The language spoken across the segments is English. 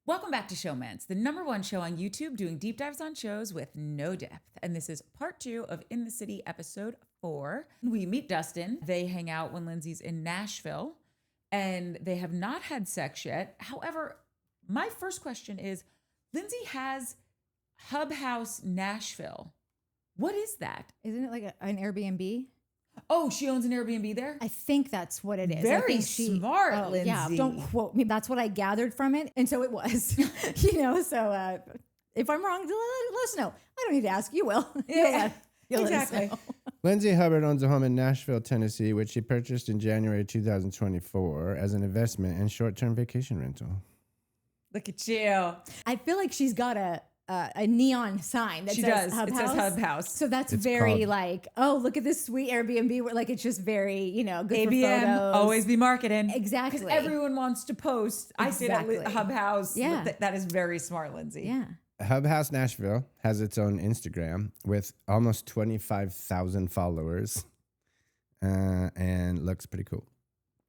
Welcome back to Showmance, the #1 show on YouTube doing deep dives on shows with no depth. And this is part 2 of In the City, episode 4. We meet Dustin. They hang out when Lindsay's in Nashville, and they have not had sex yet. However, my first question is, Lindsay has Hub House Nashville. What is that? Isn't it like an Airbnb? Oh, she owns an Airbnb there? I think that's what it is. Very smart, Lindsay. Yeah, don't quote me. That's what I gathered from it. And so it was, so if I'm wrong, let us know. I don't need to ask. You will. Yeah, You'll exactly. Let us know. Lindsay Hubbard owns a home in Nashville, Tennessee, which she purchased in January 2024 as an investment and short-term vacation rental. Look at you. I feel like she's got a neon sign that says Hub House. Says Hub House. So that's It's very called- like, oh, look at this sweet Airbnb. Where like it's just very, good ABM, for photos. always be marketing. Exactly. Because everyone wants to post. Exactly. I stayed at Hub House. Yeah. That is very smart, Lindsay. Yeah. Hub House Nashville has its own Instagram with almost 25,000 followers and looks pretty cool.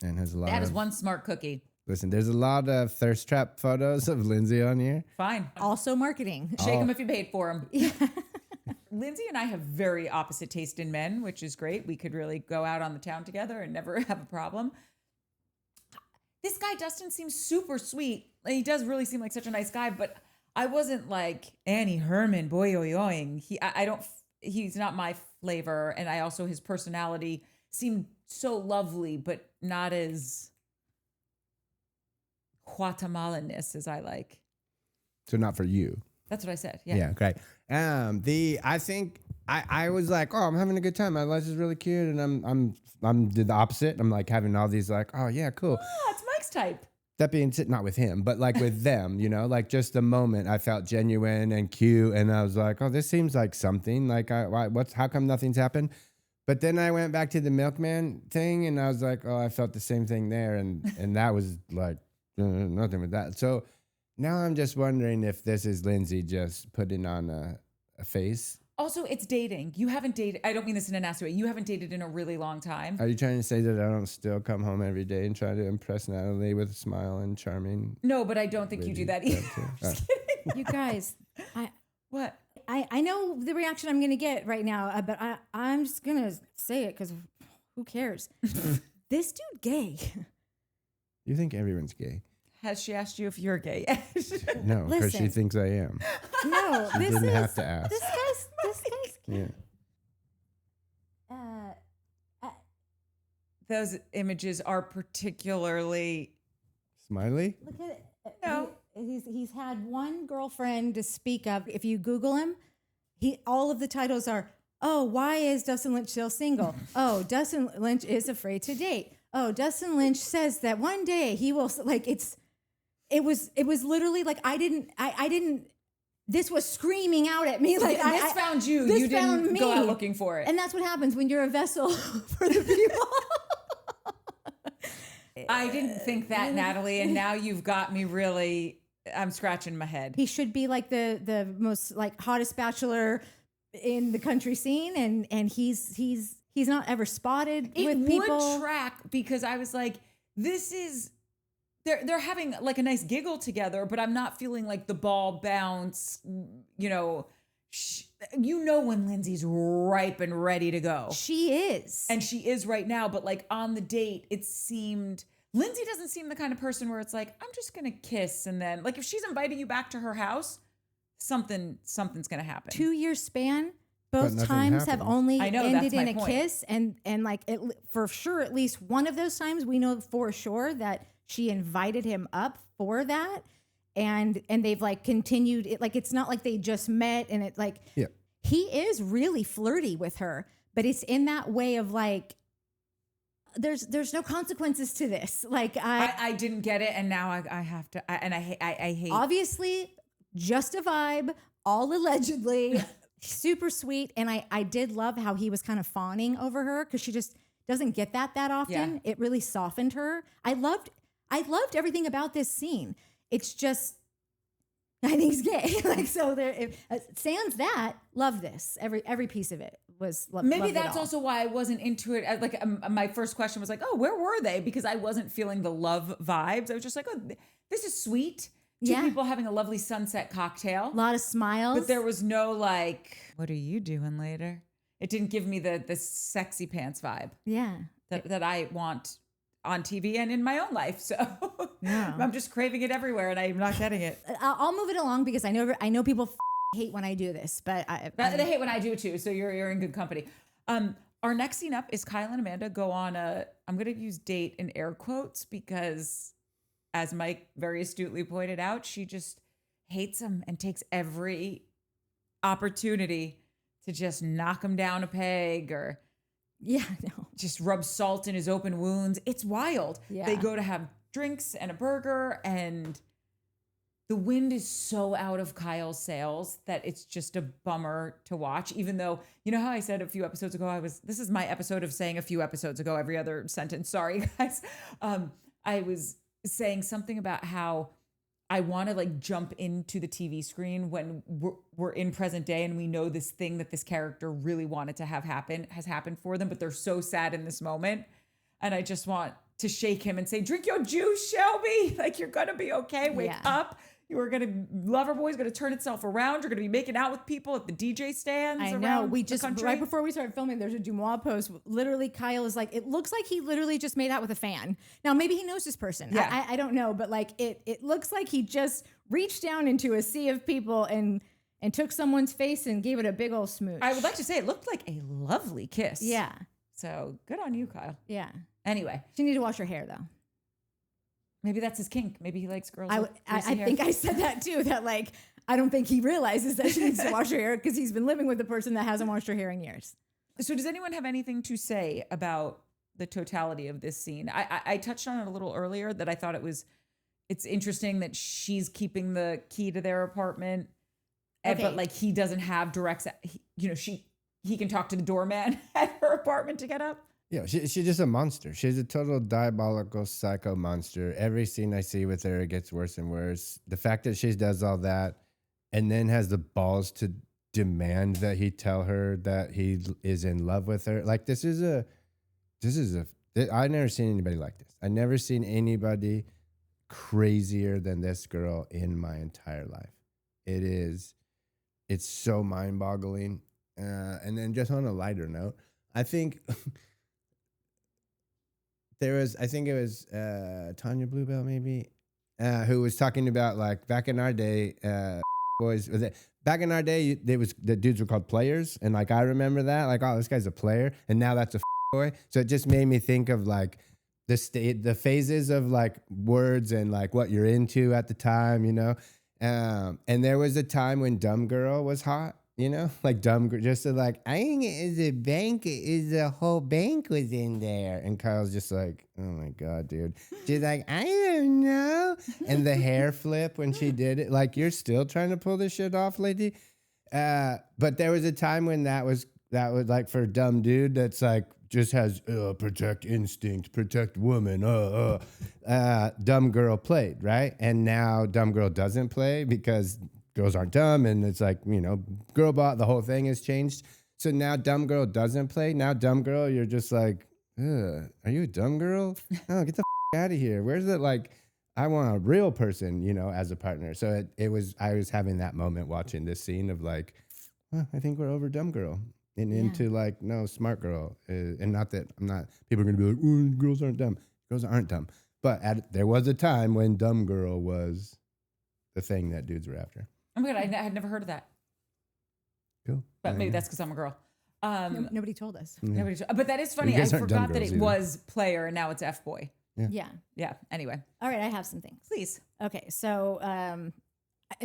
And has a lot That of... is one smart cookie. Listen, there's a lot of thirst trap photos of Lindsay on here. Fine. Also marketing. Shake them if you paid for them. Lindsay and I have very opposite taste in men, which is great. We could really go out on the town together and never have a problem. This guy, Dustin, seems super sweet. He does really seem like such a nice guy, but I wasn't like Annie Herman, boy-oing. He's not my flavor. And I also, his personality seemed so lovely, but not as Guatemalan-ness as I like. So not for you. That's what I said. Yeah. Yeah, great. I think I was like, oh, I'm having a good time. My life is really cute, and I'm the opposite. I'm like having all these like, oh yeah, cool. Oh, it's Mike's type. That being said, not with him, but like with them, like just the moment I felt genuine and cute, and I was like, oh, this seems like something. Like, how come nothing's happened? But then I went back to the milkman thing, and I was like, oh, I felt the same thing there, and that was like nothing with that. So now I'm just wondering if this is Lindsay just putting on a face. Also, it's dating. You haven't dated. I don't mean this in a nasty way. You haven't dated in a really long time. Are you trying to say that I don't still come home every day and try to impress Natalie with a smile and charming? No, but I don't think you do that either. Just kidding. You guys, What? I know the reaction I'm going to get right now, but I'm just going to say it because who cares? This dude gay. You think everyone's gay? Has she asked you if you're gay? No, because she Listen. thinks I am. No, She didn't have to ask. This guy's Yeah. Those images are particularly. Smiley? look at it. No. He's had one girlfriend to speak of. If you Google him, all of the titles are, oh, why is Dustin Lynch still single? Oh, Dustin Lynch is afraid to date. Oh, Dustin Lynch says that one day he will it was literally like I didn't this was screaming out at me like This found you. This You found didn't me. go out looking for it. And that's what happens when you're a vessel for the people. I didn't think that, Natalie, and now you've got me really. I'm scratching my head. He should be like the most like hottest bachelor in the country scene, and he's not ever spotted It with would people. track because I was like, this is. They're having like a nice giggle together, but I'm not feeling like the ball bounce. You know when Lindsay's ripe and ready to go. She is. And she is right now, but like on the date, it seemed Lindsay doesn't seem the kind of person where it's like, I'm just gonna kiss and then like if she's inviting you back to her house, something's gonna happen. 2-year span. Both nothing times have happened. only I know, ended that's my in a point. kiss, and like for sure, at least one of those times we know for sure that she invited him up for that, and they've like continued it. Like it's not like they just met, and it like Yeah. he is really flirty with her, but it's in that way of like there's no consequences to this. Like I didn't get it, and now I have to. I hate. obviously just a vibe, all allegedly. Super sweet, and I did love how he was kind of fawning over her because she just doesn't get that often. Yeah. It really softened her. I loved everything about this scene. It's just I think he's gay. Like so, there. Sans that, love this. Every piece of it was. Maybe loved it that's all. also why I wasn't into it. Like my first question was like, oh, where were they? Because I wasn't feeling the love vibes. I was just like, oh, this is sweet. Two people having a lovely sunset cocktail. A lot of smiles. But there was no like, what are you doing later? It didn't give me the sexy pants vibe. Yeah. That I want on TV and in my own life. So I'm just craving it everywhere and I'm not getting it. I'll move it along because I know people hate when I do this, but they hate when I do too. So you're in good company. Our next scene up is Kyle and Amanda go on I'm going to use date in air quotes because as Mike very astutely pointed out, she just hates him and takes every opportunity to just knock him down a peg or just rub salt in his open wounds. It's wild. Yeah. They go to have drinks and a burger and the wind is so out of Kyle's sails that it's just a bummer to watch, even though, you know how I said a few episodes ago, this is my episode of saying a few episodes ago, every other sentence. Sorry, guys. I was saying something about how I want to like jump into the TV screen when we're in present day and we know this thing that this character really wanted to have happen has happened for them, but they're so sad in this moment. And I just want to shake him and say, drink your juice, Shelby. Like, you're going to be okay. Wake up. You are going to, Loverboy's going to turn itself around. You're going to be making out with people at the DJ stands. I know. We just, right before we started filming, there's a Dumois post. Literally, Kyle is like, it looks like he literally just made out with a fan. Now, maybe he knows this person. Yeah. I don't know. But like, it looks like he just reached down into a sea of people and took someone's face and gave it a big old smooch. I would like to say it looked like a lovely kiss. Yeah. So good on you, Kyle. Yeah. Anyway. She need to wash her hair, though. Maybe that's his kink. Maybe he likes girls. I think I said that too, that like, I don't think he realizes that she needs to wash her hair because he's been living with a person that hasn't washed her hair in years. So does anyone have anything to say about the totality of this scene? I touched on it a little earlier that I thought it's interesting that she's keeping the key to their apartment, but like he doesn't have direct, he can talk to the doorman at her apartment to get up. Yeah, she's just a monster. She's a total diabolical psycho monster. Every scene I see with her, it gets worse and worse. The fact that she does all that and then has the balls to demand that he tell her that he is in love with her. Like, I've never seen anybody like this. I've never seen anybody crazier than this girl in my entire life. It's so mind-boggling. And then just on a lighter note, I think... I think it was Tanya Bluebell maybe, who was talking about like back in our day, boys. Back in our day, the dudes were called players, and like I remember that, like, oh, this guy's a player, and now that's a boy. So it just made me think of like the phases of like words and like what you're into at the time, you know. And there was a time when dumb girl was hot. You know, like dumb, just to like, I think it is a bank, the whole bank was in there. And Kyle's just like, oh my God, dude. She's like, I don't know. And the hair flip when she did it, like, you're still trying to pull this shit off, lady. But there was a time when that was like for a dumb dude that's like, just has protect instinct, protect woman, dumb girl played, right? And now dumb girl doesn't play because girls aren't dumb, and it's like, you know, girl bot, the whole thing has changed. So now dumb girl doesn't play. Now dumb girl, you're just like, are you a dumb girl? No, get the out of here. Where's it? Like, I want a real person, you know, as a partner. So I was having that moment watching this scene of like, I think we're over dumb girl and into like, no, smart girl. And not that people are going to be like, oh, girls aren't dumb. Girls aren't dumb. But there was a time when dumb girl was the thing that dudes were after. Oh my God, I had never heard of that. Cool. But maybe that's because I'm a girl. Nobody told us. But that is funny. I forgot that it was player and now it's F-boy. Yeah. Anyway. All right, I have some things. Please. Okay, so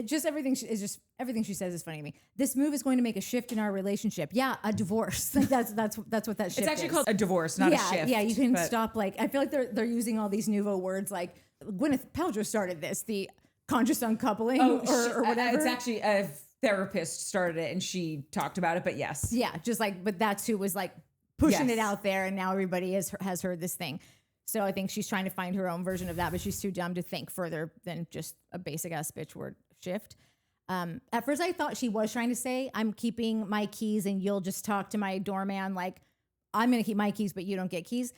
just everything she says is funny to me. This move is going to make a shift in our relationship. Yeah, a divorce. Like that's what that shift is. It's actually called a divorce, not a shift. Yeah, you can stop. Like, I feel like they're using all these nouveau words. Like Gwyneth Paltrow started this, the conscious uncoupling or whatever. It's actually a therapist started it and she talked about it, but yes. Yeah, just like, but that's who was like pushing it out there, and now everybody has heard this thing. So I think she's trying to find her own version of that, but she's too dumb to think further than just a basic ass bitch word shift. At first I thought she was trying to say, I'm keeping my keys and you'll just talk to my doorman. Like, I'm going to keep my keys, but you don't get keys.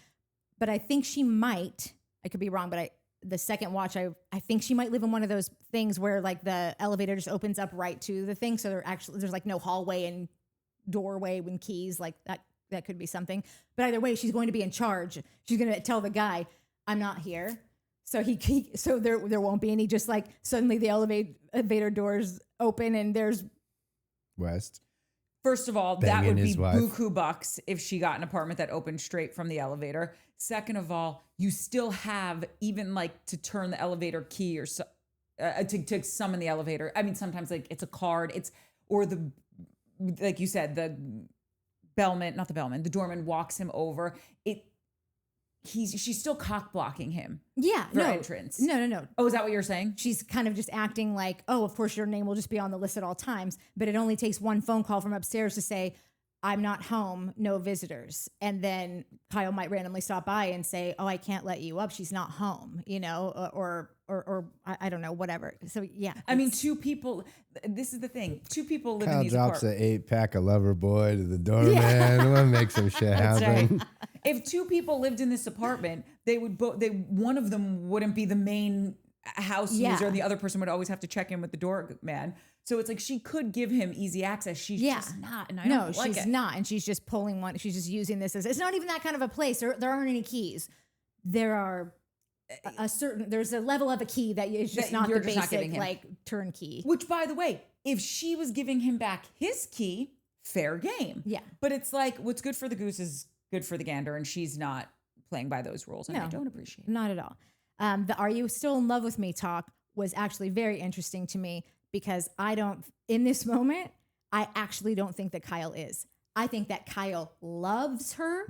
But I think she might, I could be wrong, but the second watch, I think she might live in one of those things where like the elevator just opens up right to the thing. So there's like no hallway and doorway when keys, like that could be something. But either way, she's going to be in charge. She's going to tell the guy, I'm not here. So so there won't be any, just like suddenly the elevator doors open and there's West. First of all, Banging that would be his wife. buku bucks if she got an apartment that opened straight from the elevator. Second of all, you still have even like to turn the elevator key or to summon the elevator. I mean, sometimes like it's a card, or like you said, the doorman walks him over. She's still cock blocking him. Yeah, for entrance. No. Oh, is that what you're saying? She's kind of just acting like, oh, of course your name will just be on the list at all times. But it only takes one phone call from upstairs to say, I'm not home, no visitors. And then Kyle might randomly stop by and say, oh, I can't let you up. She's not home, or I don't know, whatever. So yeah. I mean, two people, this is the thing. Two people live Kyle in these drops apartments. an 8-pack of Lover Boy to the doorman. I'm gonna make some shit happen. Right. If two people lived in this apartment, one of them wouldn't be the main house user, and the other person would always have to check in with the doorman. So it's like she could give him easy access. She's just not, and I don't like it. No, she's not, and she's just pulling one. She's just using this as, it's not even that kind of a place. There aren't any keys. There are there's a level of a key that is just not the basic like turnkey. Which, by the way, if she was giving him back his key, fair game. Yeah. But it's like, what's good for the goose is good for the gander, and she's not playing by those rules, and I don't appreciate it. Not at all. The "Are you still in love with me?" talk was actually very interesting to me, because in this moment, I actually don't think that Kyle is. I think that Kyle loves her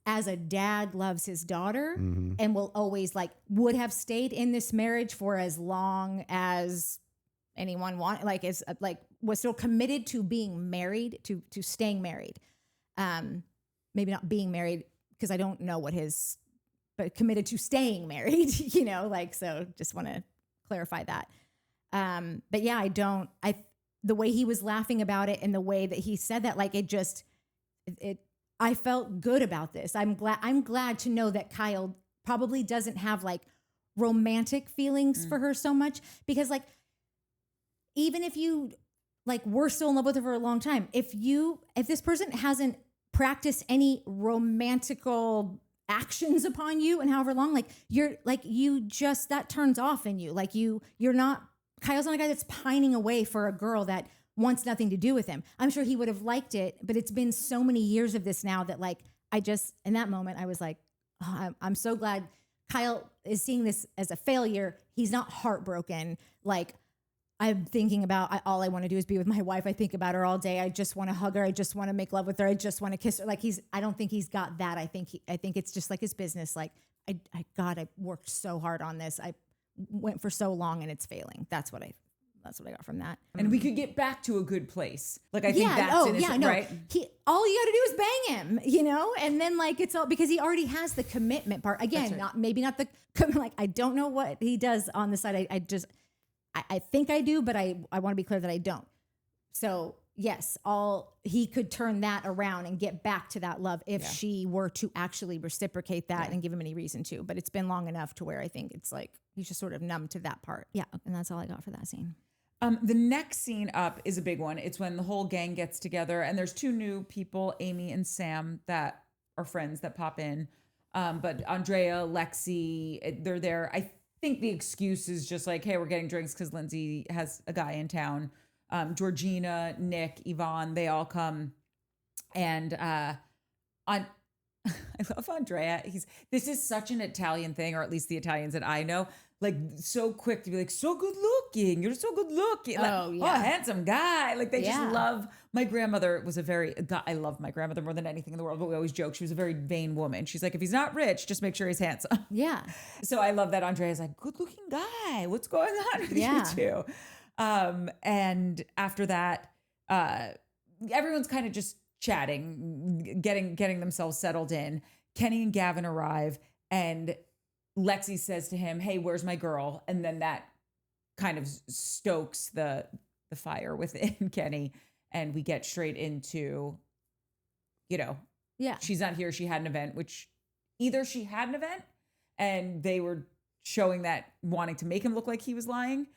as a dad loves his daughter, and will always would have stayed in this marriage for as long as anyone wanted, was still committed to being married, to staying married. Maybe not being married, because I don't know but committed to staying married, so just want to clarify that. But yeah, the way he was laughing about it and the way that he said that, I felt good about this. I'm glad to know that Kyle probably doesn't have romantic feelings for her so much, because even if you were still in love with her for a long time, if this person hasn't practiced any romantical actions upon you and however long, that turns off in you. Kyle's not a guy that's pining away for a girl that wants nothing to do with him. I'm sure he would have liked it, but it's been so many years of this now that in that moment I was like, oh, I'm so glad Kyle is seeing this as a failure. He's not heartbroken. I'm thinking about, all I want to do is be with my wife. I think about her all day. I just want to hug her. I just want to make love with her. I just want to kiss her. I don't think he's got that. I think it's just his business. I worked so hard on this. I went for so long and it's failing. That's what I got from that. And we could get back to a good place. I think that's innocent, right? All you got to do is bang him, and then it's all because he already has the commitment part. Again, right. maybe not the, I don't know what he does on the side. I think I do, but I want to be clear that I don't. So yes, he could turn that around and get back to that love if she were to actually reciprocate that and give him any reason to. But it's been long enough to where I think it's he's just sort of numb to that part. Yeah, and that's all I got for that scene. The next scene up is a big one. It's when the whole gang gets together, and there's two new people, Amy and Sam, that are friends that pop in. But Andrea, Lexi, they're there. I think the excuse is just hey, we're getting drinks because Lindsay has a guy in town. Georgina, Nick, Yvonne, they all come. And I love Andrea. This is such an Italian thing, or at least the Italians that I know, so quick to be so good looking. You're so good looking. Oh, handsome guy. They just love. My grandmother was I love my grandmother more than anything in the world, but we always joke she was a very vain woman. She's if he's not rich, just make sure he's handsome. Yeah. So I love that Andrea's good looking guy. What's going on with you two? And after that, everyone's kind of just chatting, getting themselves settled in. Kenny and Gavin arrive, and Lexi says to him, "Hey, where's my girl?" And then that kind of stokes the fire within Kenny, and we get straight into, she's not here. She had an event, which either she had an event and they were showing that, wanting to make him look like he was lying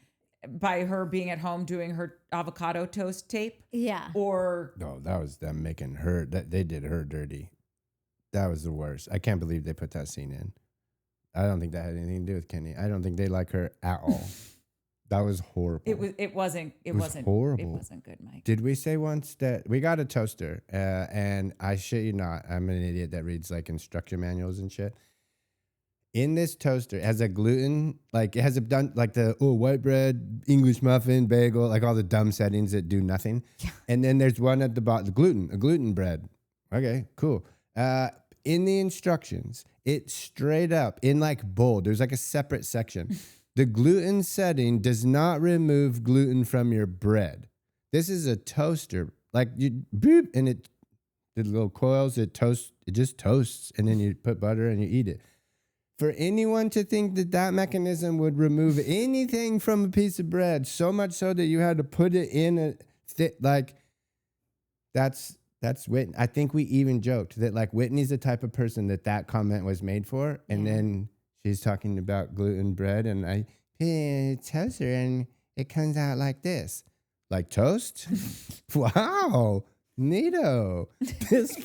by her being at home doing her avocado toast tape. Yeah. Or No, that was them making her, they did her dirty. That was the worst. I can't believe they put that scene in. I don't think that had anything to do with Kenny. I don't think they like her at all. That was horrible. it wasn't horrible. It wasn't good, Mike. Did we say once that we got a toaster? And I shit you not, I'm an idiot that reads like instruction manuals and shit. In this toaster, it has a gluten, like it has a done like the white bread, English muffin, bagel, like all the dumb settings that do nothing. Yeah. And then there's one at the bottom, a gluten bread. Okay, cool. In the instructions, it straight up in like bold, there's like a separate section. The gluten setting does not remove gluten from your bread. This is a toaster. Like you boop, and the little coils, it just toasts, and then you put butter and you eat it. For anyone to think that mechanism would remove anything from a piece of bread, so much so that you had to put it in that's Whitney. I think we even joked that like Whitney's the type of person that comment was made for. And then she's talking about gluten bread and I put it in a toaster and it comes out like this. Like toast? Wow. Neato. This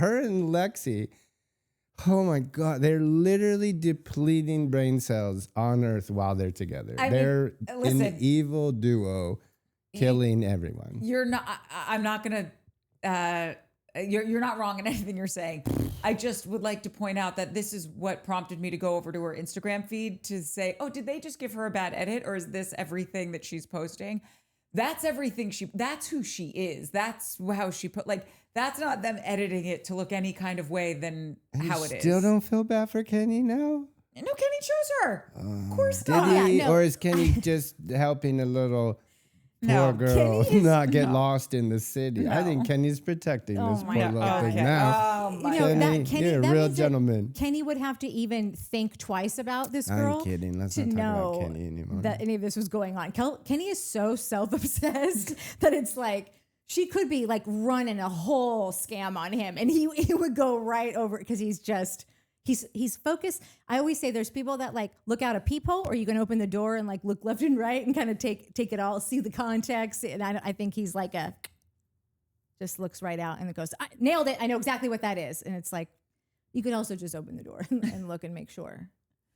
her and Lexi. Oh my God. They're literally depleting brain cells on Earth while they're together. They're an evil duo killing everyone. I'm not going to, you're not wrong in anything you're saying. I just would like to point out that this is what prompted me to go over to her Instagram feed to say, oh, did they just give her a bad edit? Or is this everything that she's posting? That's everything that's who she is. That's how she that's not them editing it to look any kind of way than how it is. Still don't feel bad for Kenny now? No, Kenny chose her. Of course Did not. he? Yeah, no. Or is Kenny just helping a little poor girl not get lost in the city? No. I think Kenny's protecting this poor little thing Okay. now. Oh my You know, Kenny, you're a real gentleman. Kenny would have to even think twice about this I'm girl. kidding. Let's to not talk know about Kenny anymore. that any of this was going on. Kenny is so self-obsessed that it's like she could be like running a whole scam on him, and he would go right over because he's focused. I always say there's people that like look out a peephole, or you can open the door and like look left and right and kind of take it all, see the context. And I think he's like just looks right out and it goes, I nailed it. I know exactly what that is. And it's like, you could also just open the door and look and make sure.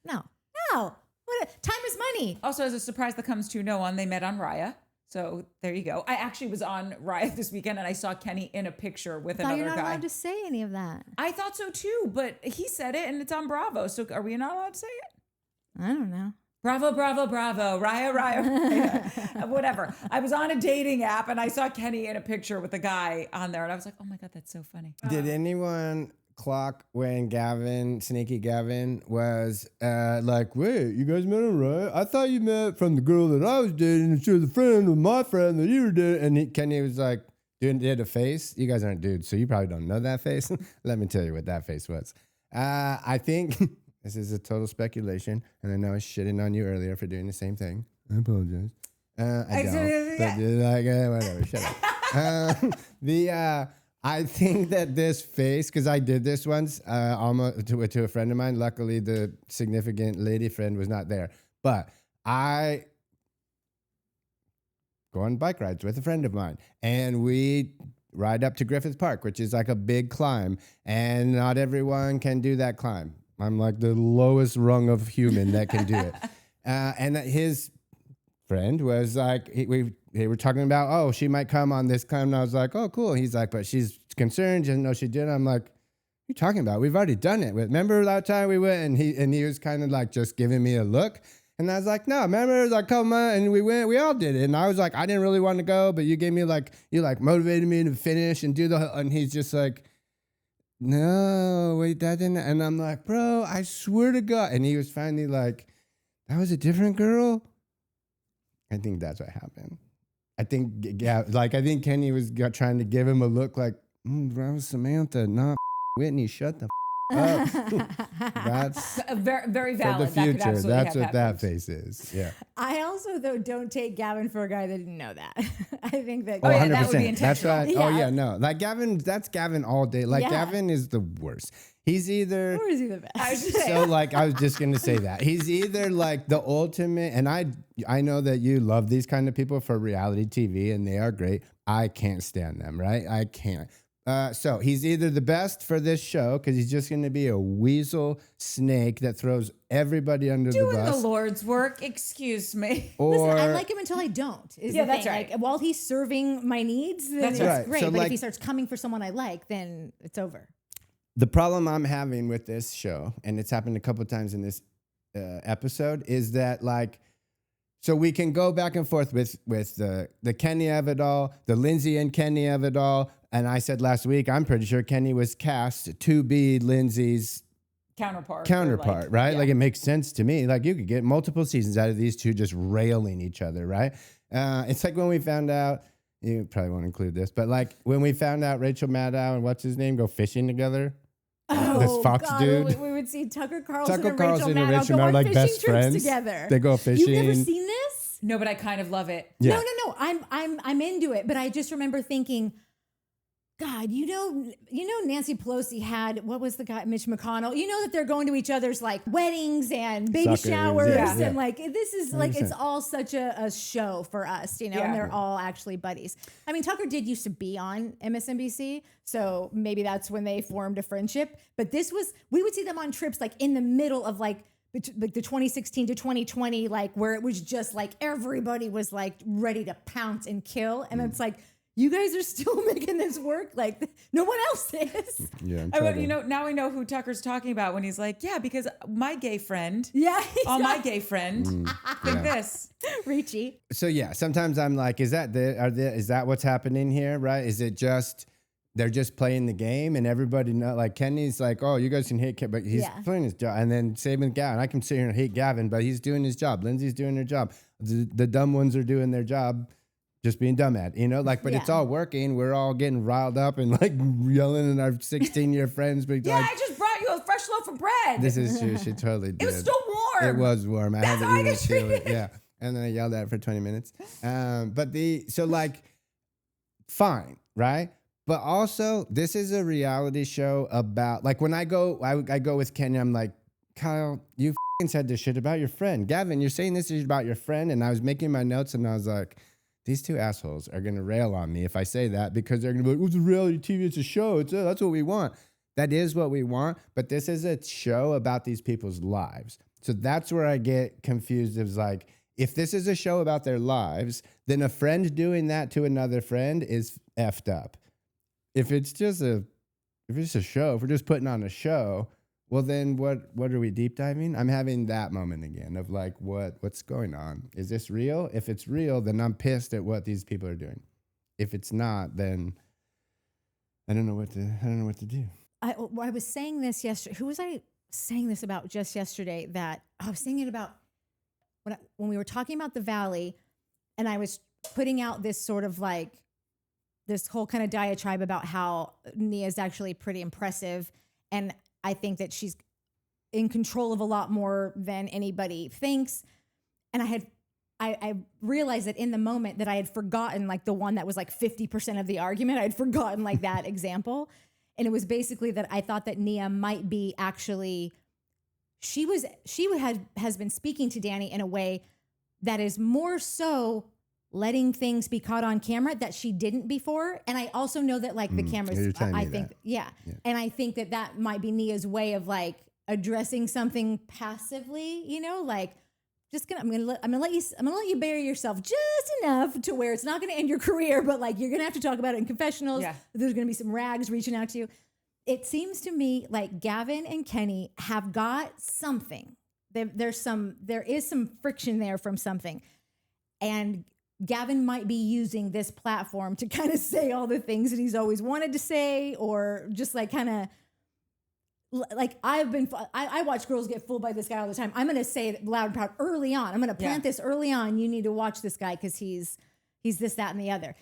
No. Time is money. Also, as a surprise that comes to no one, they met on Raya. So there you go. I actually was on Raya this weekend and I saw Kenny in a picture with another You're not guy. allowed to say any of that. I thought so too, but he said it and it's on Bravo. So are we not allowed to say it? I don't know. Bravo, bravo, bravo. Raya. Whatever. I was on a dating app and I saw Kenny in a picture with a guy on there and I was like, oh my God, that's so funny. Did anyone clock when Sneaky Gavin was like, wait, you guys met him, right? I thought you met from the girl that I was dating and she was a friend of my friend that you were dating. And Kenny was like, did a face. You guys aren't dudes, so you probably don't know that face. Let me tell you what that face was. I think this is a total speculation, and I know I was shitting on you earlier for doing the same thing. I apologize. I don't. But whatever, shut up. I think that this face, because I did this once almost to a friend of mine. Luckily, the significant lady friend was not there. But I go on bike rides with a friend of mine, and we ride up to Griffith Park, which is like a big climb, and not everyone can do that climb. I'm like the lowest rung of human that can do it. And his friend was like, they were talking about, oh, she might come on this climb. And I was like, oh, cool. He's like, but she's concerned. She didn't know she did. I'm like, what are you talking about? We've already done it. Remember that time we went and he was kind of like just giving me a look. And I was like, no, remember, it was like, come on. And we went, we all did it. And I was like, I didn't really want to go, but you gave me like, you like motivated me to finish and do and he's just like, no, wait, that didn't. And I'm like, bro, I swear to God. And he was finally like, that was a different girl. I think that's what happened. I think Kenny was trying to give him a look like, that was Samantha, not Whitney. Shut the up. That's very, very valid. For the future. That could absolutely That's have what happened. that face is. Yeah. I also, though, don't take Gavin for a guy that didn't know that. I think that. Oh, yeah, 100%. that would be That's right. intentional. Oh Yeah. yeah, no. Like Gavin, that's Gavin all day. Like Yeah. Gavin is the worst. He's either Or is he the best? I was just so like I was just gonna say that. He's either like the ultimate, and I know that you love these kind of people for reality TV and they are great. I can't stand them, right? I can't. So he's either the best for this show because he's just going to be a weasel snake that throws everybody under doing the the bus. Lord's work. Excuse me. Or Listen, I like him until I don't. Is Yeah, the that's thing. right. Like, while he's serving my needs, then That's it's right. great. So, but like- if he starts coming for someone I like, then it's over. the problem I'm having with this show, and it's happened a couple of times in this episode, is that like, so we can go back and forth with the Kenny of it all, the Lindsay and Kenny of it all. And I said last week, I'm pretty sure Kenny was cast to be Lindsay's Counterpart. right? yeah. Like it makes sense to me. Like you could get multiple seasons out of these two just railing each other, right? It's like when we found out, you probably won't include this, but like when we found out Rachel Maddow and what's his name go fishing together. This Fox God, dude. We would see Tucker Carlson Tucker and Carlson Rachel and Maddow Rachel go Maddow on like fishing best trips friends. together. They go fishing. You've never seen this? No, but I kind of love it. Yeah. No. I'm into it, but I just remember thinking, God, you know, Nancy Pelosi had, what was the guy, Mitch McConnell? You know that they're going to each other's like weddings and baby Suckers, showers, yeah. and like this is like it's 100%. all such a show for us, you know, Yeah. and they're all actually buddies. I mean, Tucker did used to be on MSNBC, so maybe that's when they formed a friendship. But we would see them on trips like in the middle of like the 2016 to 2020, like where it was just like everybody was like ready to pounce and kill, and it's like, you guys are still making this work? Like no one else is. Yeah, I'm I mean, trouble. you know, now we know who Tucker's talking about when he's like, yeah, because my gay friend, Yeah. my gay friend, think yeah. this. Richie. So yeah, sometimes I'm like, is that what's happening here, right? Is it just they're just playing the game and everybody know? Like Kenny's like, oh, you guys can hate Ken, but he's Yeah. playing his job. And then same with Gavin. I can sit here and hate Gavin, but he's doing his job. Lindsay's doing her job. The dumb ones are doing their job. Just being dumb at, you know, like, but it's Yeah. all working. We're all getting riled up and like yelling at our 16-year friends. But Yeah, like, I just brought you a fresh loaf of bread. this is true. She totally did. it was still warm. It was warm. I had That's how I to eat it get too. treated. Yeah. And then I yelled at it for 20 minutes. So like, fine, right? But also, this is a reality show about, like, when I go with Kenya, I'm like, Kyle, you f***ing said this shit about your friend. Gavin, you're saying this is about your friend. And I was making my notes and I was like, these two assholes are going to rail on me if I say that because they're going to be like, it's a reality TV, it's a show, that's what we want. That is what we want, but this is a show about these people's lives. So that's where I get confused. It's like, if this is a show about their lives, then a friend doing that to another friend is effed up. If it's just a show, if we're just putting on a show, well then what are we deep diving? I'm having that moment again of like, what's going on? Is this real? If it's real, then I'm pissed at what these people are doing. If it's not, then I don't know what to do. I was saying this yesterday. Who was I saying this about just yesterday? That I was saying it about when we were talking about the Valley, and I was putting out this sort of like this whole kind of diatribe about how Nia's actually pretty impressive, and I think that she's in control of a lot more than anybody thinks. And I realized that in the moment that I had forgotten like the one that was like 50% of the argument. I had forgotten like that example. And it was basically that I thought that Nia might be actually, has been speaking to Danny in a way that is more so letting things be caught on camera that she didn't before. And I also know that like the cameras, you're telling I me think, that. yeah. And I think that might be Nia's way of like addressing something passively, you know, like I'm gonna let you bury yourself just enough to where it's not gonna end your career, but like you're gonna have to talk about it in confessionals. Yeah. There's gonna be some rags reaching out to you. It seems to me like Gavin and Kenny have got something. There is some friction there from something. And Gavin might be using this platform to kind of say all the things that he's always wanted to say, or just like kind of like I watch girls get fooled by this guy all the time. I'm going to say it loud and proud early on. I'm going to plant this early on. You need to watch this guy because he's this, that, and the other.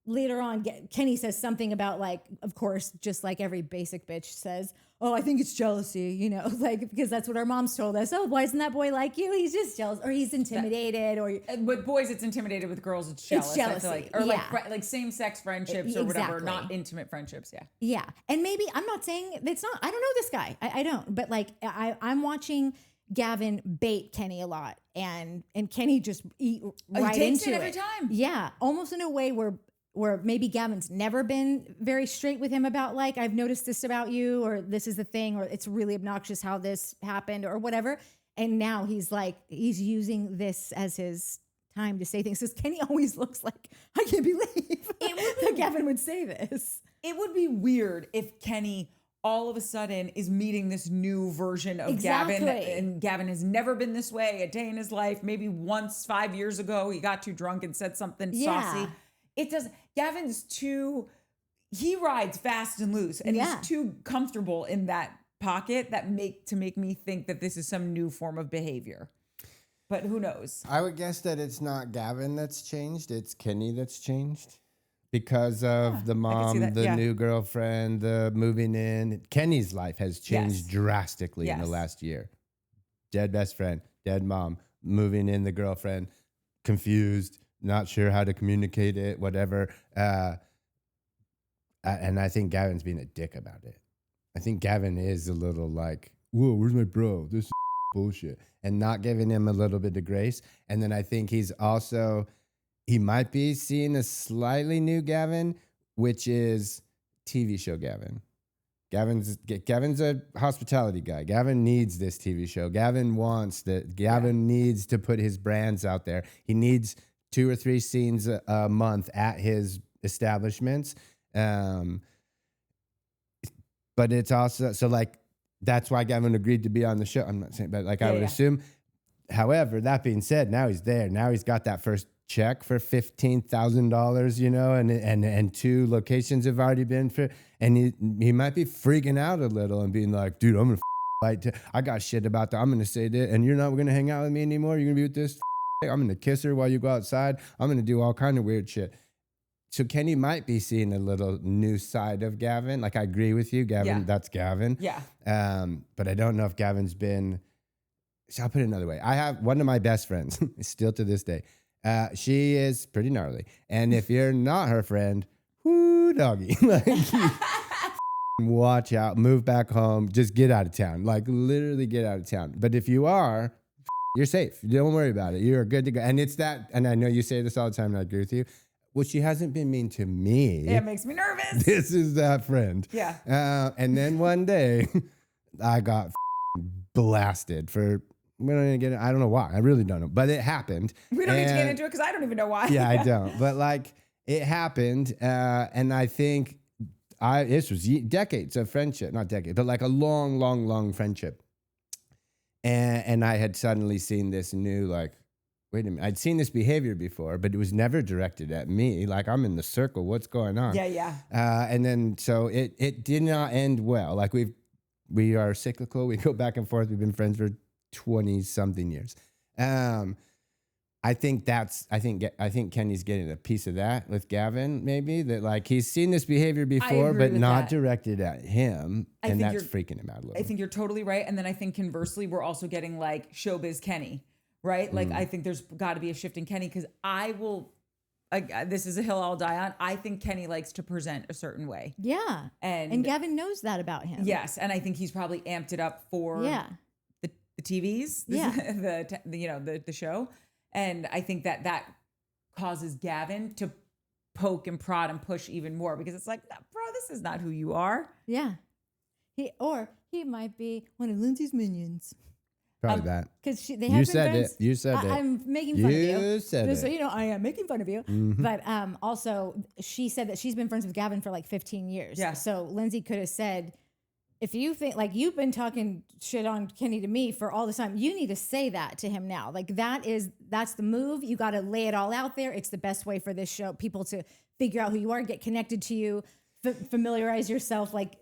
later on, Kenny says something about like, of course, just like every basic bitch says, oh, I think it's jealousy, you know, like, because that's what our moms told us. Oh, why isn't that boy like you? He's just jealous, or he's intimidated, or with boys, it's intimidated. With girls, it's jealous. It's jealousy, I feel like, or like same-sex friendships or whatever, not intimate friendships. Yeah, yeah, and maybe I'm not saying it's not. I don't know this guy. I don't, but like I'm watching Gavin bait Kenny a lot, and Kenny just eat right he takes into it every time. Yeah, almost in a way where maybe Gavin's never been very straight with him about like, I've noticed this about you, or this is the thing, or it's really obnoxious how this happened, or whatever. And now he's using this as his time to say things. Because Kenny always looks like, I can't believe that Gavin would say this. It would be weird if Kenny all of a sudden is meeting this new version of Gavin, and Gavin has never been this way a day in his life. Maybe once 5 years ago, he got too drunk and said something saucy. It does. Gavin's he rides fast and loose, and he's too comfortable in that pocket to make me think that this is some new form of behavior. But who knows? I would guess that it's not Gavin that's changed. It's Kenny that's changed because of the mom, the new girlfriend, the moving in. Kenny's life has changed drastically in the last year. Dead best friend, dead mom, moving in the girlfriend, confused, not sure how to communicate it, whatever. And I think Gavin's being a dick about it. I think Gavin is a little like, whoa, where's my bro? This is bullshit. And not giving him a little bit of grace. And then I think he might be seeing a slightly new Gavin, which is TV show Gavin. Gavin's a hospitality guy. Gavin needs this TV show. Gavin wants that. Gavin needs to put his brands out there. He needs 2 or 3 scenes a month at his establishments. But it's also, so like, that's why Gavin agreed to be on the show. I'm not saying, but like I would assume. However, that being said, now he's there. Now he's got that first check for $15,000, you know, and 2 locations have already been for, and he might be freaking out a little and being like, dude, I'm gonna I got shit about that. I'm gonna say that, and you're not gonna hang out with me anymore. You're gonna be with this. I'm gonna kiss her while you go outside. I'm gonna do all kind of weird shit. So Kenny might be seeing a little new side of Gavin. Like, I agree with you, Gavin. That's Gavin. Yeah. But I don't know if Gavin's been. So I'll put it another way. I have one of my best friends, still to this day. She is pretty gnarly, and if you're not her friend, whoo, doggy, like, watch out, move back home, just get out of town. Like, literally get out of town. But if you are, you're safe. Don't worry about it. You're good to go. And it's that. And I know you say this all the time, and I agree with you. Well, she hasn't been mean to me. Yeah, it makes me nervous. This is that friend. Yeah. And then one day, I got blasted for. We don't even get it. I don't know why. I really don't know. But it happened. We don't need to get into it because I don't even know why. Yeah, I don't. But like, it happened. And I think this was decades of friendship. Not decades, but like a long, long, long friendship. And I had suddenly seen this new, like, wait a minute. I'd seen this behavior before, but it was never directed at me. Like, I'm in the circle. What's going on? Yeah. And then, so it did not end well. Like, we are cyclical. We go back and forth. We've been friends for 20 something years. I think Kenny's getting a piece of that with Gavin, maybe, that like he's seen this behavior before, but not directed at him. And that's freaking him out a little. I think you're totally right. And then I think conversely, we're also getting like showbiz Kenny, right? Like, I think there's got to be a shift in Kenny, because this is a hill I'll die on. I think Kenny likes to present a certain way. Yeah. And Gavin knows that about him. Yes. And I think he's probably amped it up for the TVs, the show. And I think that causes Gavin to poke and prod and push even more, because it's like, bro, this is not who you are. Yeah. He might be one of Lindsay's minions. Probably that. Because they have been friends. You said it. I'm making fun of you. You said it. So you know, I am making fun of you. Mm-hmm. But also, she said that she's been friends with Gavin for like 15 years. Yeah. So Lindsay could have said, if you think, like, you've been talking shit on Kenny to me for all this time, you need to say that to him now. Like, that's the move. You got to lay it all out there. It's the best way for this show, people to figure out who you are, get connected to you, familiarize yourself. Like,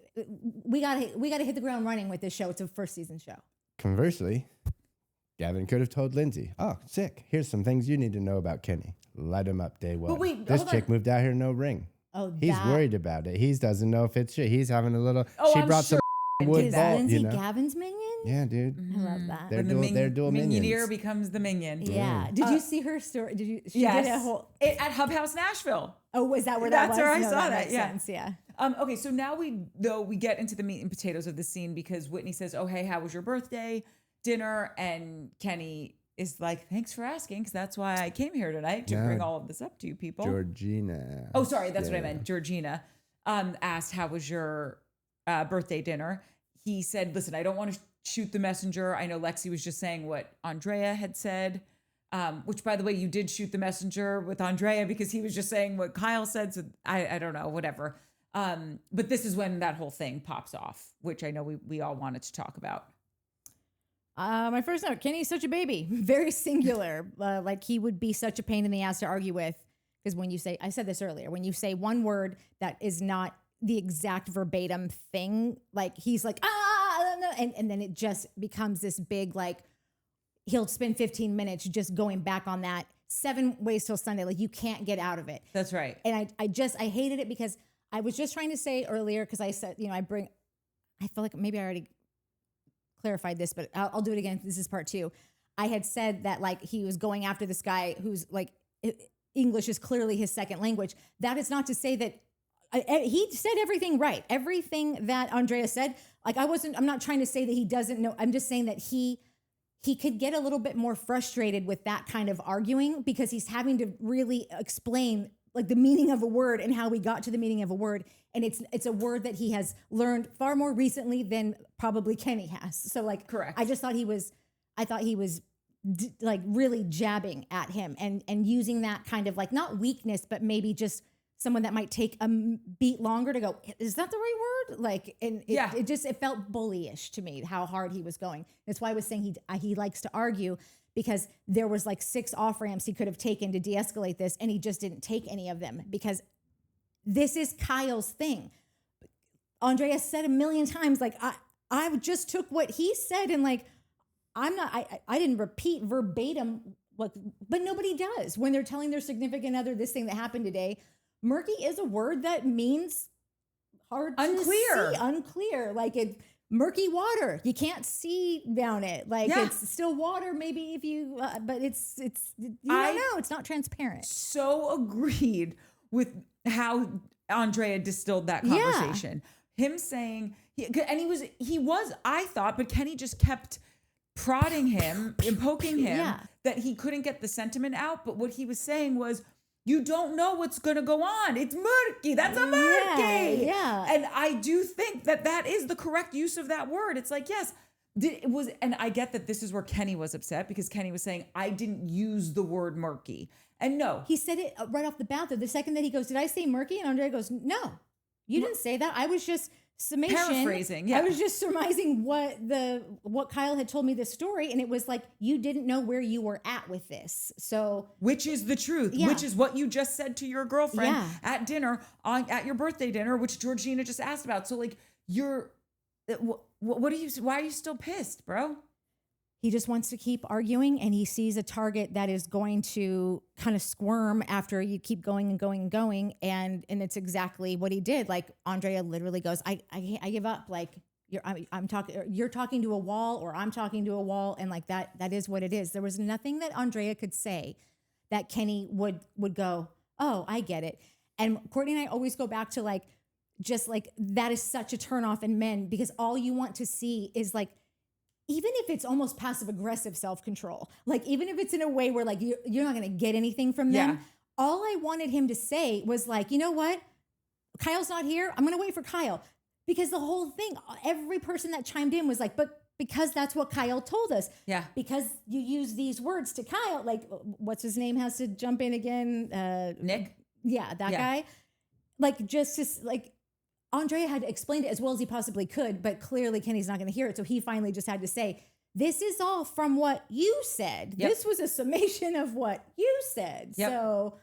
we gotta hit the ground running with this show. It's a first season show. Conversely, Gavin could have told Lindsay, oh, sick. Here's some things you need to know about Kenny. Light him up day one. But wait, this hold chick on. moved out here, no ring. Oh, He's worried about it. He doesn't know if it's shit. He's having a little. Oh, she I'm brought sure some wood Is ball. Lindsay You know? Gavin's minion? Yeah, dude. I love that. They're When they're dual Minioneer minions. becomes the minion. Yeah. Did you see her story? Did you? She Yes. did a whole. At Hub House Nashville. Oh, was that where that was? That's where I No, saw that, makes yeah. sense, yeah. Okay, so now we get into the meat and potatoes of the scene because Whitney says, "Oh, hey, how was your birthday dinner?" And Kenny is like, "Thanks for asking, because that's why I came here tonight to Yeah. bring all of this up to you people." Georgina. Oh, sorry, that's what I Yeah. meant. Georgina asked, "How was your birthday dinner?" He said, "Listen, I don't want to shoot the messenger. I know Lexi was just saying what Andrea had said." Which, by the way, you did shoot the messenger with Andrea because he was just saying what Kyle said. So I don't know, whatever. But this is when that whole thing pops off, which I know we all wanted to talk about. My first note, Kenny's such a baby. Very singular. Like he would be such a pain in the ass to argue with. Because when you say, I said this earlier, when you say one word that is not the exact verbatim thing, like he's like, and then it just becomes this big, like, he'll spend 15 minutes just going back on that 7 ways till Sunday. Like you can't get out of it. That's right. And I hated it because I was just trying to say earlier, because I said, I feel like maybe I already clarified this, but I'll do it again. This is part 2. I had said that like he was going after this guy who's like, English is clearly his second language. That is not to say that he said everything right. Everything that Andrea said, like I'm not trying to say that he doesn't know. I'm just saying that he could get a little bit more frustrated with that kind of arguing because he's having to really explain like the meaning of a word and how we got to the meaning of a word. And it's a word that he has learned far more recently than probably Kenny has. So like, correct. I thought he was like really jabbing at him and using that kind of like not weakness, but maybe just someone that might take a beat longer to go, is that the right word? Like, and it felt bullyish to me how hard he was going. That's why I was saying he likes to argue because there was like 6 off ramps he could have taken to de-escalate this. And he just didn't take any of them because this is Kyle's thing. Andrea said a million times, like, I just took what he said and like, I didn't repeat verbatim what, but nobody does when they're telling their significant other this thing that happened today. Murky is a word that means hard to see, unclear. Like murky water, you can't see down it. Like it's still water, maybe if you, but it's you don't know. It's not transparent. So agreed with how Andrea distilled that conversation. Him saying he was I thought, but Kenny just kept prodding him and poking him that he couldn't get the sentiment out. But what he was saying was, you don't know what's going to go on. It's murky. That's a murky. Yeah. And I do think that is the correct use of that word. It's like, yes, it was. And I get that this is where Kenny was upset because Kenny was saying, I didn't use the word murky. And no. He said it right off the bat, though. The second that he goes, did I say murky? And Andrea goes, no, you didn't say that. I was just summation. Paraphrasing, yeah. I was just surmising what Kyle had told me this story, and it was like you didn't know where you were at with this. So, which is the truth, which is what you just said to your girlfriend at dinner at your birthday dinner, which Georgina just asked about. So, like, why are you still pissed, bro? He just wants to keep arguing, and he sees a target that is going to kind of squirm after you keep going and going and going. And it's exactly what he did. Like Andrea literally goes, I give up. Like you're talking to a wall, or I'm talking to a wall. And like that is what it is. There was nothing that Andrea could say that Kenny would go, oh, I get it. And Courtney and I always go back to like, just like, that is such a turnoff in men because all you want to see is like, even if it's almost passive aggressive self-control, like even if it's in a way where like you're not going to get anything from them. All I wanted him to say was like, you know what? Kyle's not here. I'm going to wait for Kyle, because the whole thing, every person that chimed in was like, but because that's what Kyle told us. Yeah. Because you use these words to Kyle, like what's his name has to jump in again? Nick. Yeah. That guy. Like just like, Andrea had explained it as well as he possibly could, but clearly Kenny's not going to hear it. So he finally just had to say, this is all from what you said. Yep. This was a summation of what you said. Yep. So,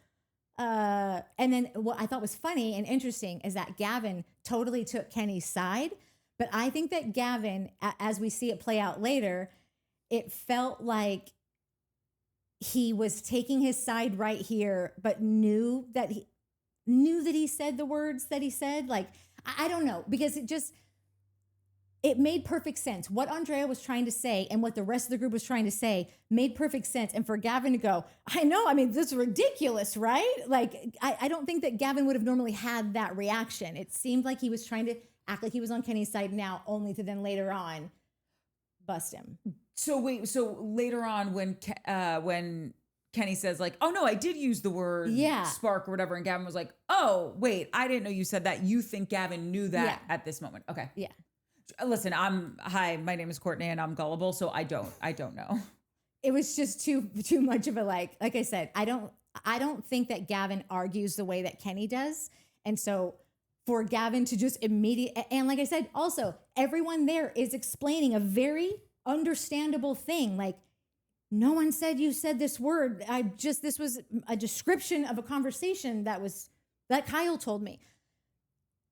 and then what I thought was funny and interesting is that Gavin totally took Kenny's side. But I think that Gavin, as we see it play out later, it felt like he was taking his side right here, but knew that he said the words that he said. Like, I don't know, because it made perfect sense. What Andrea was trying to say and what the rest of the group was trying to say made perfect sense. And for Gavin to go, I know, I mean, this is ridiculous, right? Like, I don't think that Gavin would have normally had that reaction. It seemed like he was trying to act like he was on Kenny's side now, only to then later on bust him. So wait, so later on when Kenny says like, oh no, I did use the word spark or whatever. And Gavin was like, oh wait, I didn't know you said that. You think Gavin knew that at this moment. Okay. Yeah. Listen, hi, my name is Courtney and I'm gullible. So I don't know. It was just too much of a, like I said, I don't think that Gavin argues the way that Kenny does. And so for Gavin to just and like I said, also everyone there is explaining a very understandable thing. Like, no one said you said this word. This was a description of a conversation that Kyle told me.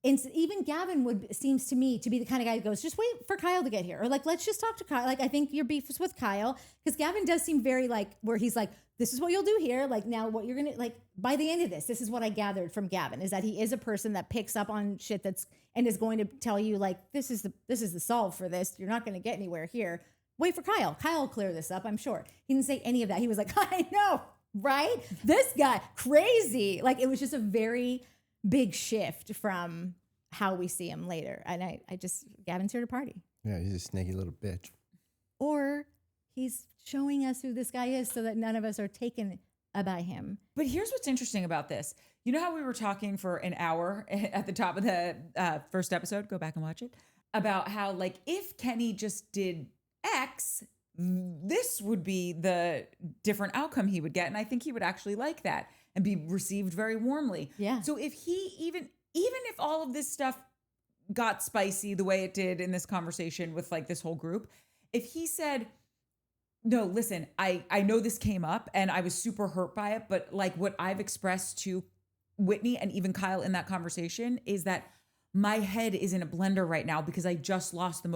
And even Gavin seems to me to be the kind of guy who goes, just wait for Kyle to get here. Or like, let's just talk to Kyle. Like, I think your beef is with Kyle. Because Gavin does seem very like, where he's like, this is what you'll do here. Like, now what you're going to, like, by the end of this is what I gathered from Gavin, is that he is a person that picks up on shit and is going to tell you, like, this is the solve for this. You're not going to get anywhere here. Wait for Kyle. Kyle will clear this up, I'm sure. He didn't say any of that. He was like, I know, right? This guy, crazy. Like, it was just a very big shift from how we see him later. And Gavin's here to party. Yeah, he's a snaky little bitch. Or he's showing us who this guy is so that none of us are taken by him. But here's what's interesting about this. You know how we were talking for an hour at the top of the first episode? Go back and watch it. About how, like, if Kenny just did X, this would be the different outcome he would get. And I think he would actually like that and be received very warmly. Yeah. So if he even if all of this stuff got spicy the way it did in this conversation with like this whole group, if he said, no, listen, I know this came up and I was super hurt by it, but like what I've expressed to Whitney and even Kyle in that conversation is that my head is in a blender right now because I just lost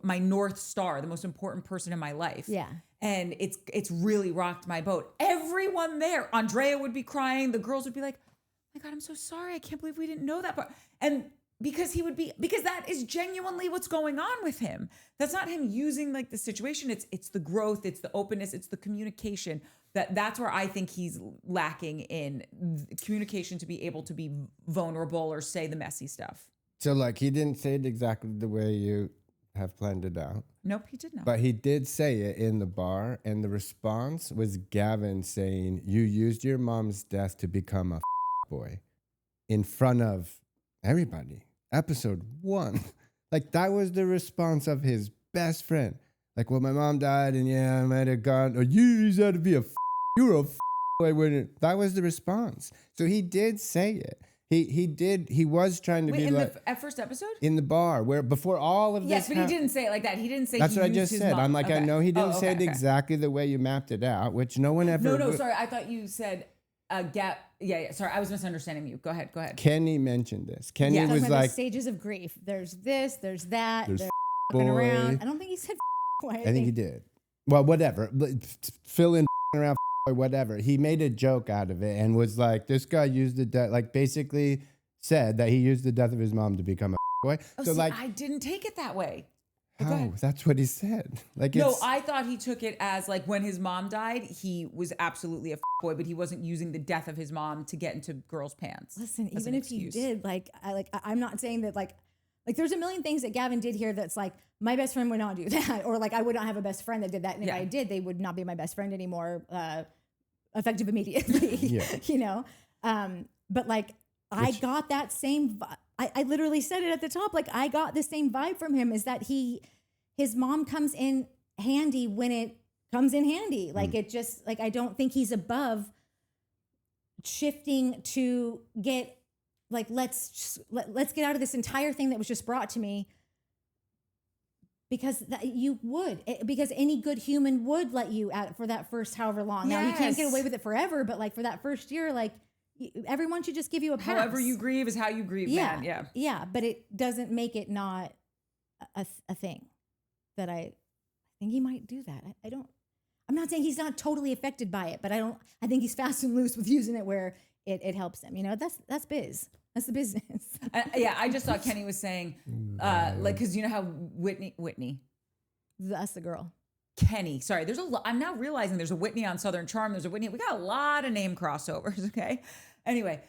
my North Star, the most important person in my life. Yeah. And it's really rocked my boat. Everyone there, Andrea would be crying. The girls would be like, oh my God, I'm so sorry. I can't believe we didn't know that part. And because that is genuinely what's going on with him. That's not him using like the situation. It's the growth, it's the openness, it's the communication. That's where I think he's lacking in communication to be able to be vulnerable or say the messy stuff. So like he didn't say it exactly the way you have planned it out. Nope, he did not. But he did say it in the bar, and the response was Gavin saying, you used your mom's death to become a boy in front of everybody. Episode 1. Like, that was the response of his best friend. Like, well, my mom died, and yeah, I might have gone, or you used that to be a you're a boy. That was the response. So he did say it. He was trying to be like at first episode in the bar where before all of this. Yes, but he didn't say it like that. He didn't say. That's he what I used just his said. mom. I'm like, Okay. I know he didn't say it okay. exactly the way you mapped it out, which no one ever. No, sorry. I thought you said Yeah. Sorry, I was misunderstanding you. Go ahead. Kenny mentioned this. Kenny Talking was about like, the stages of grief. There's this, there's that. There's There's boy. around. I don't think he said boy. I think he did. Well, whatever. Fill in around or whatever. He made a joke out of it and was like, this guy used the death, like basically said that he used the death of his mom to become a boy. Oh, so see, like, I didn't take it that way. Go how? ahead. That's what he said. Like, No, it's, I thought he took it as like when his mom died, he was absolutely a boy, but he wasn't using the death of his mom to get into girls' pants. Listen, as even an if he excuse. did, I'm not saying that like there's a million things that Gavin did here that's like my best friend would not do that, or like I would not have a best friend that did that, and if I did, they would not be my best friend anymore, effective immediately. Yeah. You know, but like I got that same. I literally said it at the top. Like I got the same vibe from him. Is that his mom comes in handy when it comes in handy. Like it just like I don't think he's above shifting to get. Like, let's get out of this entire thing that was just brought to me because because any good human would let you out for that first however long. Now, you can't get away with it forever, but like for that first year, like everyone should just give you a pass. However you grieve is how you grieve, man. Yeah. Yeah, but it doesn't make it not a thing that I think he might do that. I'm not saying he's not totally affected by it, but I think he's fast and loose with using it where it helps him. You know, that's biz. That's the business. I just thought Kenny was saying, like, because you know how Whitney. That's the girl. Kenny. Sorry, there's a lot. I'm now realizing there's a Whitney on Southern Charm. There's a Whitney. We got a lot of name crossovers. Okay. Anyway,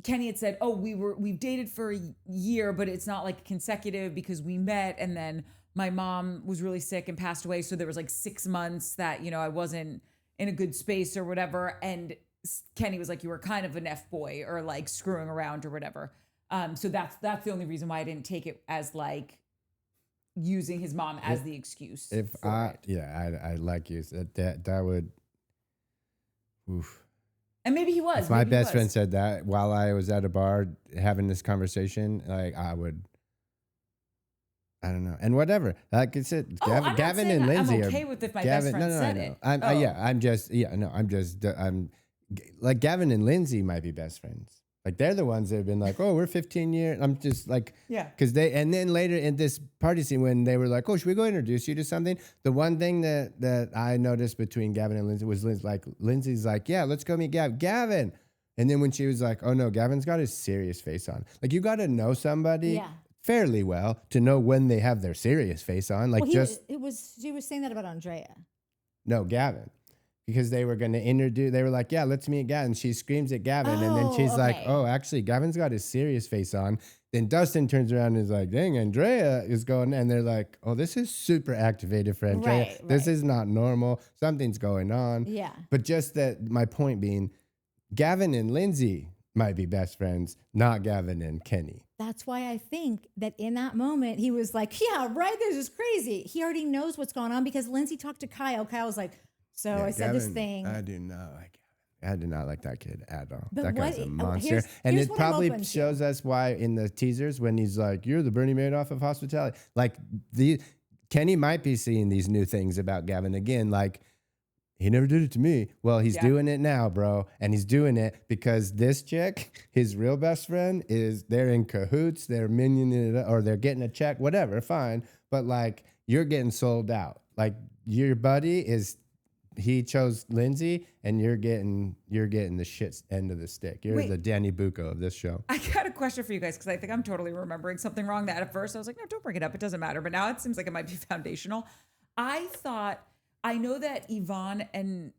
Kenny had said, "Oh, we've dated for a year, but it's not like consecutive because we met and then my mom was really sick and passed away. So there was like 6 months that, you know, I wasn't in a good space or whatever." And Kenny was like, "You were kind of an F boy or like screwing around or whatever." So that's the only reason why I didn't take it as like using his mom as the excuse. I like you said that would. Oof. And maybe he was. If my best friend said that while I was at a bar having this conversation, like I would. I don't know. And whatever. Like I said, Gavin and Lindsay I'm okay with if my best friend said it. I'm like Gavin and Lindsay might be best friends. Like they're the ones that have been like, "Oh, we're 15 years." I'm just like, yeah. Because and then later in this party scene when they were like, "Oh, should we go introduce you to something?" The one thing that I noticed between Gavin and Lindsay was Lindsay's like, "Yeah, let's go meet Gavin." And then when she was like, "Oh no, Gavin's got his serious face on." Like you got to know somebody fairly well to know when they have their serious face on. Like she was saying that about Andrea. No, Gavin. Because they were going to introduce, they were like, "Yeah, let's meet Gavin." She screams at Gavin, and then she's like, "Oh, actually, Gavin's got his serious face on." Then Dustin turns around and is like, "Dang, Andrea is going," and they're like, "Oh, this is super activated for Andrea. Right. This is not normal. Something's going on." Yeah. But just that, my point being, Gavin and Lindsay might be best friends, not Gavin and Kenny. That's why I think that in that moment, he was like, "Yeah, right, this is crazy." He already knows what's going on because Lindsay talked to Kyle. Kyle was like, I said Gavin, this thing. I do not like Gavin. I did not like that kid at all. But that guy's a monster. Here's it probably shows us why in the teasers when he's like, "You're the Bernie Madoff of hospitality." Like Kenny might be seeing these new things about Gavin again. Like he never did it to me. Well, he's doing it now, bro. And he's doing it because this chick, his real best friend, they're in cahoots. They're minioning it or they're getting a check, whatever, fine. But like you're getting sold out. Like your buddy he chose Lindsay, and you're getting the shit end of the stick. You're the Danny Bucco of this show. I got a question for you guys because I think I'm totally remembering something wrong. That at first I was like, "No, don't bring it up. It doesn't matter." But now it seems like it might be foundational. I know that Yvonne and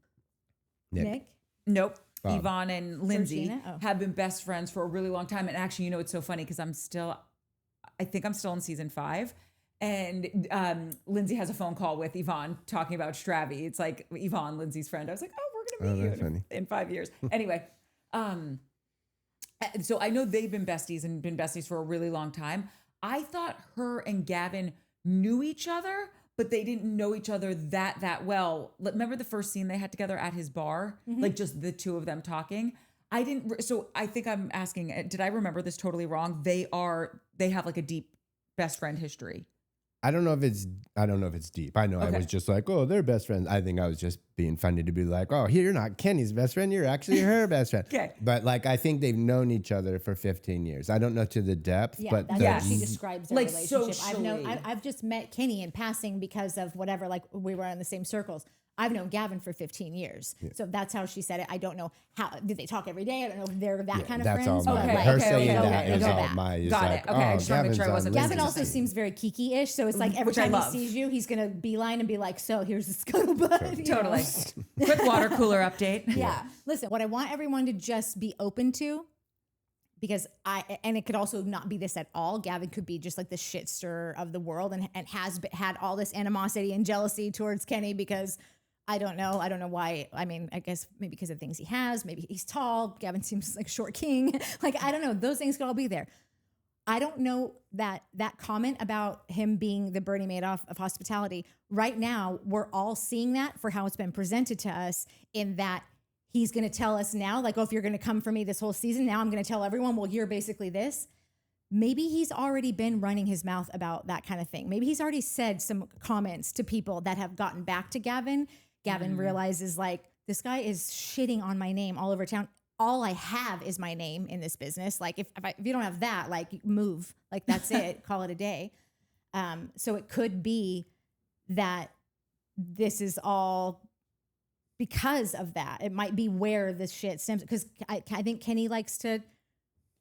Nick. Nope. Bob. Yvonne and Lindsay Georgina? have been best friends for a really long time. And actually, you know, it's so funny because I think I'm still in season 5. And Lindsay has a phone call with Yvonne talking about Stravy. It's like Yvonne, Lindsay's friend. I was like, "Oh, we're going to meet you in 5 years." Anyway, so I know they've been besties for a really long time. I thought her and Gavin knew each other, but they didn't know each other that well. Remember the first scene they had together at his bar? Like just the two of them talking? I didn't. So I think I'm asking, did I remember this totally wrong? They have like a deep best friend history. I don't know if it's deep. I know I was just like, "Oh, they're best friends." I think I was just being funny to be like, "Oh, you're not Kenny's best friend. You're actually her best friend." Okay. But like, I think they've known each other for 15 years. I don't know to the depth, but that's how she describes their like relationship. socially. I've just met Kenny in passing because of whatever, like we were in the same circles. I've known Gavin for 15 years. Yeah. So that's how she said it. I don't know did they talk every day? I don't know if they're that kind of that's friends. All Okay. Her saying that is all my. Got it. Okay, I just want to make sure I wasn't. Gavin also seems very kiki-ish. So it's like every time he sees you, he's going to beeline and be like, "So here's the scuttlebutt." Totally. Quick water cooler update. Yeah. Listen, what I want everyone to just be open to, because and it could also not be this at all. Gavin could be just like the shit stirrer of the world and has had all this animosity and jealousy towards Kenny because I don't know why. I mean, I guess maybe because of things he has. Maybe he's tall. Gavin seems like a short king. Like, I don't know. Those things could all be there. I don't know that comment about him being the Bernie Madoff of hospitality. Right now, we're all seeing that for how it's been presented to us in that he's going to tell us now, like, "Oh, if you're going to come for me this whole season, now I'm going to tell everyone, well, you're basically this." Maybe he's already been running his mouth about that kind of thing. Maybe he's already said some comments to people that have gotten back to Gavin. Gavin realizes, like, this guy is shitting on my name all over town. All I have is my name in this business. Like, if you don't have that, like, move. Like, that's it. Call it a day. So it could be that this is all because of that. It might be where this shit stems, because I think Kenny likes to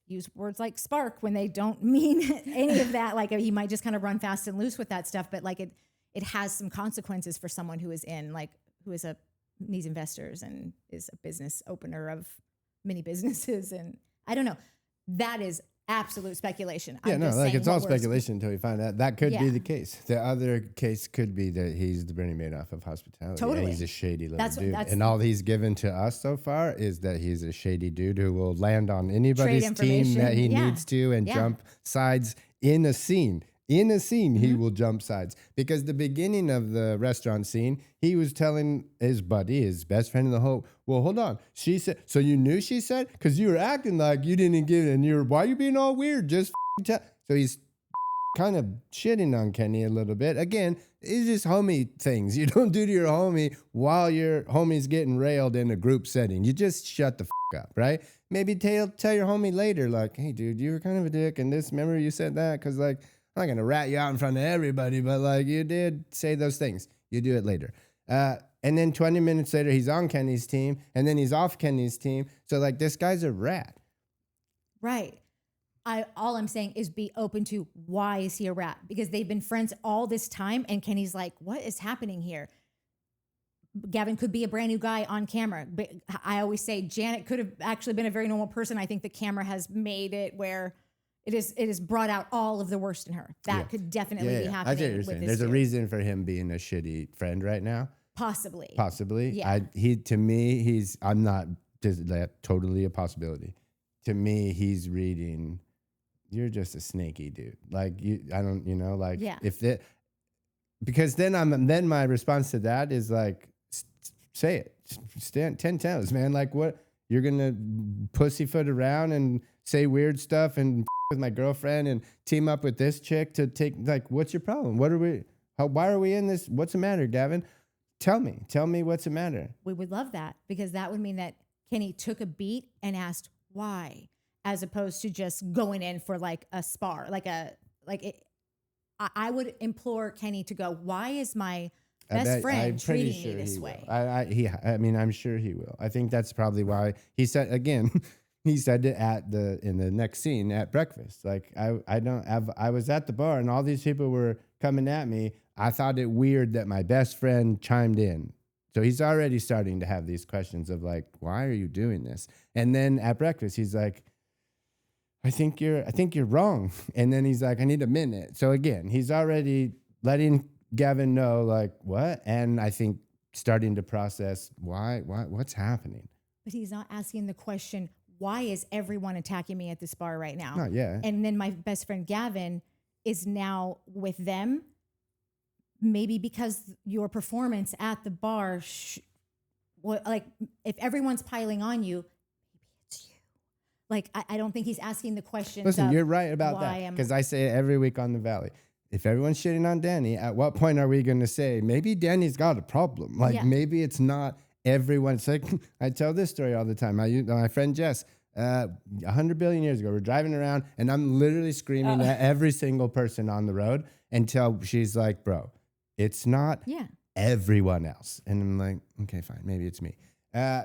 use words like spark when they don't mean any of that. Like he might just kind of run fast and loose with that stuff, but like it has some consequences for someone who is needs investors and is a business opener of many businesses. And I don't know. That is absolute speculation. Yeah, I'm no, just like saying it's all what we're- speculation until we find out. That could be Yeah. the case. The other case could be that he's the Bernie Madoff of hospitality. Totally. And he's a shady little That's- dude. that's- And all he's given to us so far is that he's a shady dude who will land on anybody's team that he information. Yeah. needs to and Yeah. jump sides in a scene. In a scene, Mm-hmm. he will jump sides. Because the beginning of the restaurant scene, he was telling his buddy, his best friend in the whole, well, hold on. She said, so you knew she said? Because you were acting like you didn't give it, and why are you being all weird? Just tell. So he's kind of shitting on Kenny a little bit. Again, it's just homie things. You don't do to your homie while your homie's getting railed in a group setting. You just shut the up, right? Maybe tell your homie later, like, hey, dude, you were kind of a dick, and remember you said that? Because, like, I'm not going to rat you out in front of everybody, but, like, you did say those things. You do it later. And then 20 minutes later, he's on Kenny's team, and then he's off Kenny's team. So, like, this guy's a rat. Right. All I'm saying is be open to why is he a rat? Because they've been friends all this time, and Kenny's like, what is happening here? Gavin could be a brand new guy on camera. But I always say Janet could have actually been a very normal person. I think the camera has made it where it is brought out all of the worst in her. That could definitely be I see happening what you're with saying. this There's a dude. reason for him being a shitty friend right now. Possibly. Yeah. I'm not totally a possibility. To me, he's reading, you're just a snaky dude. Like because then my response to that is like, say it, stand 10 toes, man. Like what, you're going to pussyfoot around and say weird stuff and with my girlfriend and team up with this chick to take, like, what's your problem? Why are we in this? What's the matter, Gavin? Tell me what's the matter. We would love that, because that would mean that Kenny took a beat and asked why, as opposed to just going in for like a spar, I would implore Kenny to go, why is my best friend treating me this way? I'm sure he will. I think that's probably why he said it in the next scene at breakfast. Like I was at the bar and all these people were coming at me. I thought it weird that my best friend chimed in. So he's already starting to have these questions of like, why are you doing this? And then at breakfast, he's like, I think you're wrong. And then he's like, I need a minute. So again, he's already letting Gavin know like what? And I think starting to process what's happening. But he's not asking the question, why is everyone attacking me at this bar right now? Not yet. And then my best friend Gavin is now with them. Maybe because your performance at the bar, if everyone's piling on you, maybe it's you. Like, I don't think he's asking the question. Listen, you're right about that. Because I say it every week on the Valley. If everyone's shitting on Danny, at what point are we going to say, maybe Danny's got a problem? Like, maybe it's not everyone. It's like, I tell this story all the time. My friend Jess, 100 billion years ago, we're driving around, and I'm literally screaming at every single person on the road until she's like, bro, it's not everyone else. And I'm like, okay, fine. Maybe it's me.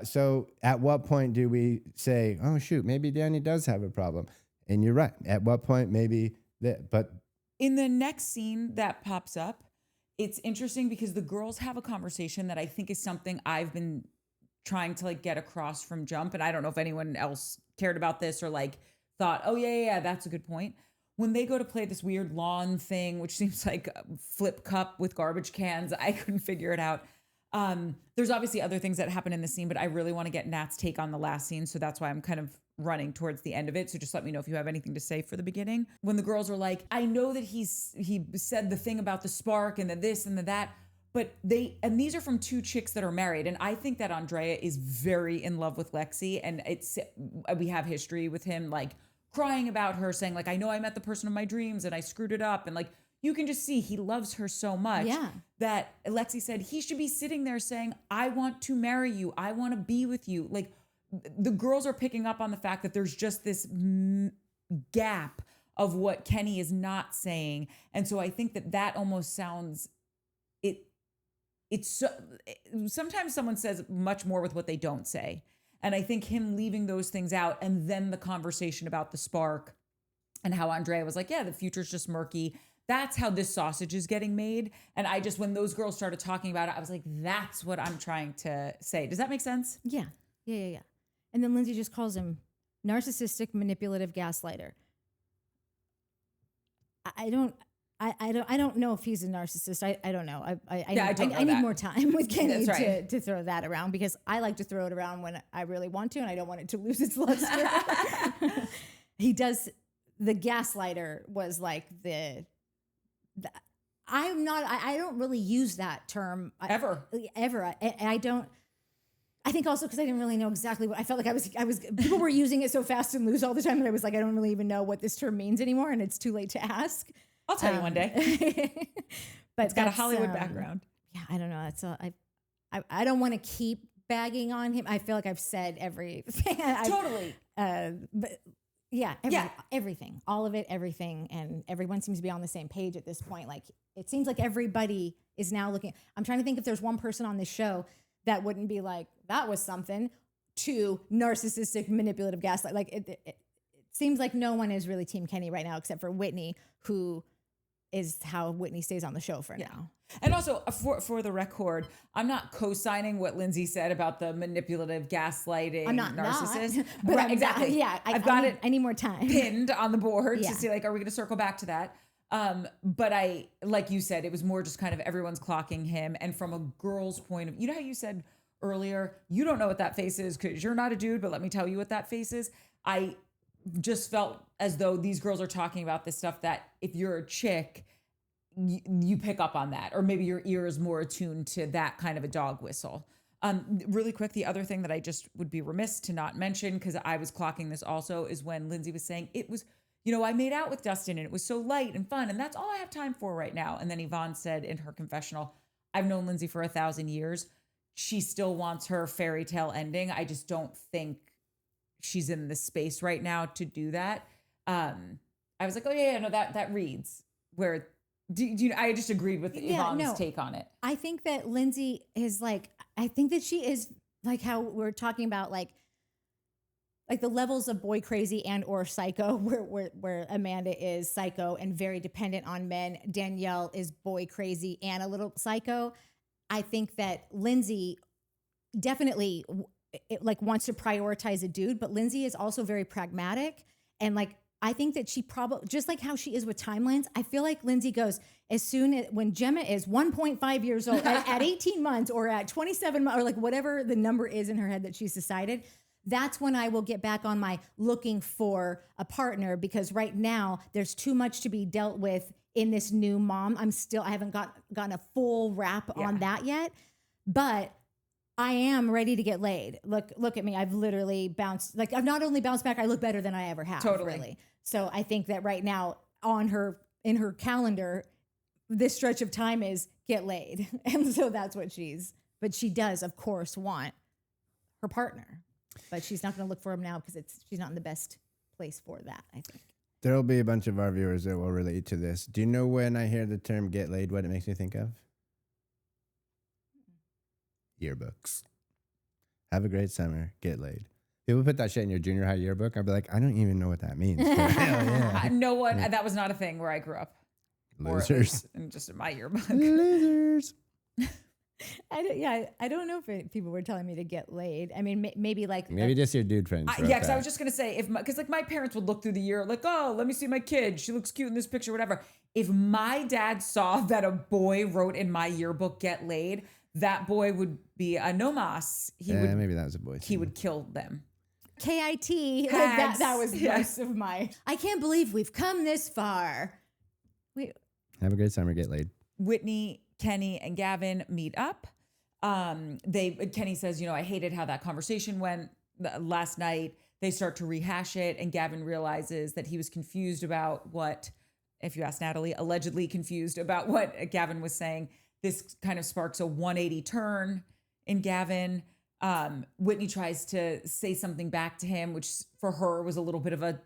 So at what point do we say, oh, shoot, maybe Danny does have a problem? And you're right. At what point maybe that, but. In the next scene that pops up, it's interesting because the girls have a conversation that I think is something I've been trying to like get across from jump. And I don't know if anyone else cared about this or like thought, oh yeah, that's a good point. When they go to play this weird lawn thing, which seems like a flip cup with garbage cans, I couldn't figure it out. There's obviously other things that happen in the scene, but I really want to get Nat's take on the last scene. So that's why I'm kind of running towards the end of it. So just let me know if you have anything to say for the beginning. When the girls are like, I know that he said the thing about the spark and the this and the that, but these are from two chicks that are married. And I think that Andrea is very in love with Lexi. And we have history with him, like crying about her, saying like, I know I met the person of my dreams and I screwed it up. And like, you can just see he loves her so much that Lexi said he should be sitting there saying, I want to marry you. I want to be with you. Like the girls are picking up on the fact that there's just this gap of what Kenny is not saying. And so I think that almost sounds sometimes someone says much more with what they don't say. And I think him leaving those things out and then the conversation about the spark and how Andrea was like, yeah, the future's just murky. That's how this sausage is getting made. And I just, when those girls started talking about it, I was like, that's what I'm trying to say. Does that make sense? Yeah. And then Lindsay just calls him narcissistic, manipulative gaslighter. I don't know if he's a narcissist. I don't know. I need more time with Kenny to throw that around, because I like to throw it around when I really want to, and I don't want it to lose its luster. He does. The gaslighter was like I don't really use that term ever. I don't. I think also because I didn't really know exactly what I felt like I was people were using it so fast and loose all the time that I was like, I don't really even know what this term means anymore, and it's too late to ask. I'll tell you one day. But it's got a Hollywood background. Yeah, I don't know. That's all. I don't want to keep bagging on him. I feel like I've said everything. Totally. But yeah, everything, all of it, everything, and everyone seems to be on the same page at this point. Like, it seems like everybody is now looking. I'm trying to think if there's one person on this show that wouldn't be like, that was something, to narcissistic, manipulative gaslight. Like, it seems like no one is really Team Kenny right now, except for Whitney, who is how Whitney stays on the show for now. And also, for the record, I'm not co-signing what Lindsay said about the manipulative, gaslighting, I'm not narcissist. But right, exactly. I've got it. I need more time pinned on the board to see, like, are we going to circle back to that? But like you said, it was more just kind of everyone's clocking him. And from a girl's point of, you know how you said earlier, you don't know what that face is because you're not a dude, but let me tell you what that face is. I just felt as though these girls are talking about this stuff that if you're a chick, you pick up on that, or maybe your ear is more attuned to that kind of a dog whistle. Really quick, the other thing that I just would be remiss to not mention, because I was clocking this also, is when Lindsay was saying it was, I made out with Dustin and it was so light and fun, and that's all I have time for right now. And then Yvonne said in her confessional, I've known Lindsay for 1,000 years. She still wants her fairy tale ending. I just don't think she's in the space right now to do that. I was like, oh yeah, no, that reads where. I just agreed with Yvonne's take on it. I think that Lindsay is like, I think that she is like how we're talking about like the levels of boy crazy and or psycho, where Amanda is psycho and very dependent on men. Danielle is boy crazy and a little psycho. I think that Lindsay definitely wants to prioritize a dude, but Lindsay is also very pragmatic, and like, I think that she probably, just like how she is with timelines, I feel like Lindsay goes, when Gemma is 1.5 years old, at 18 months or at 27 months, or like whatever the number is in her head that she's decided, that's when I will get back on my looking for a partner, because right now there's too much to be dealt with in this new mom. I haven't gotten a full wrap on that yet, but I am ready to get laid. Look at me. I've literally bounced. Like, I've not only bounced back, I look better than I ever have. Totally. Really. So I think that right now in her calendar, this stretch of time is get laid. And so that's what but she does, of course, want her partner, but she's not going to look for him now because she's not in the best place for that, I think. There'll be a bunch of our viewers that will relate to this. Do you know when I hear the term get laid, what it makes me think of? Yearbooks. Have a great summer. Get laid. People put that shit in your junior high yearbook. I'd be like, I don't even know what that means. Hell yeah. No one. That was not a thing where I grew up. Losers. And just in my yearbook. Losers. I don't know if people were telling me to get laid. I mean, maybe just your dude friends. Yeah, because I was just gonna say, because like my parents would look through the year, like, oh, let me see my kid. She looks cute in this picture, whatever. If my dad saw that a boy wrote in my yearbook "get laid," that boy would be a no mas. Maybe that was a boy. He would kill them. KIT. That was most of my. I can't believe we've come this far. Have a great summer. Get laid. Whitney, Kenny, and Gavin meet up. Kenny says, I hated how that conversation went last night. They start to rehash it, and Gavin realizes that he was confused about what, if you ask Natalie, allegedly confused about what Gavin was saying. This kind of sparks a 180 turn in Gavin. Whitney tries to say something back to him, which for her was a little bit of a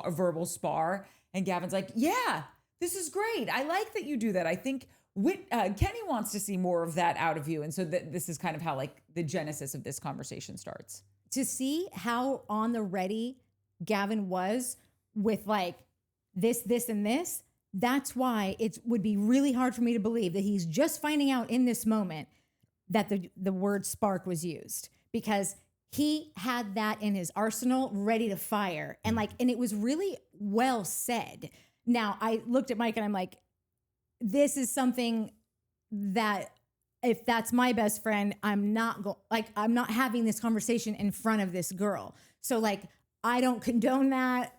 verbal spar. And Gavin's like, yeah, this is great. I like that you do that. I think Kenny wants to see more of that out of you. And so this is kind of how like the genesis of this conversation starts. To see how on the ready Gavin was with like this, and this, that's why it would be really hard for me to believe that he's just finding out in this moment that the word spark was used, because he had that in his arsenal ready to fire. And it was really well said. Now I looked at Mike and I'm like, this is something that if that's my best friend, I'm not having this conversation in front of this girl. So like, I don't condone that.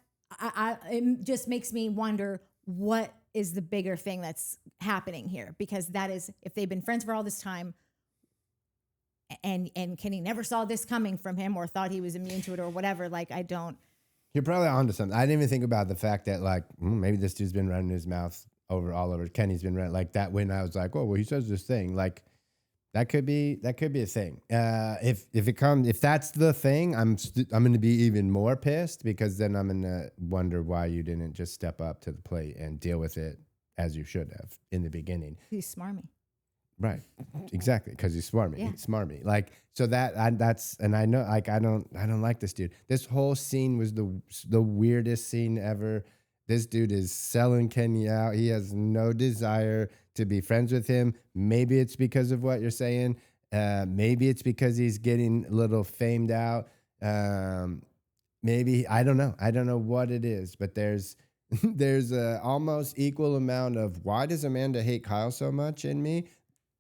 It just makes me wonder what is the bigger thing that's happening here, because that is, if they've been friends for all this time and Kenny never saw this coming from him or thought he was immune to it or whatever, like I don't. You're probably onto something. I didn't even think about the fact that like maybe this dude's been running his mouth all over. Kenny's been running like that. When I was like, oh, well, he says this thing, like that could be a thing. If that's the thing, I'm going to be even more pissed, because then I'm going to wonder why you didn't just step up to the plate and deal with it as you should have in the beginning. He's smarmy. Right. Exactly. Because he's smarmy. Yeah. He's smarmy. Like, so that's, and I know, like, I don't like this dude. This whole scene was the weirdest scene ever. This dude is selling Kenny out. He has no desire to be friends with him. Maybe it's because of what you're saying. Maybe it's because he's getting a little famed out. Maybe, I don't know. I don't know what it is, but there's a almost equal amount of why does Amanda hate Kyle so much in me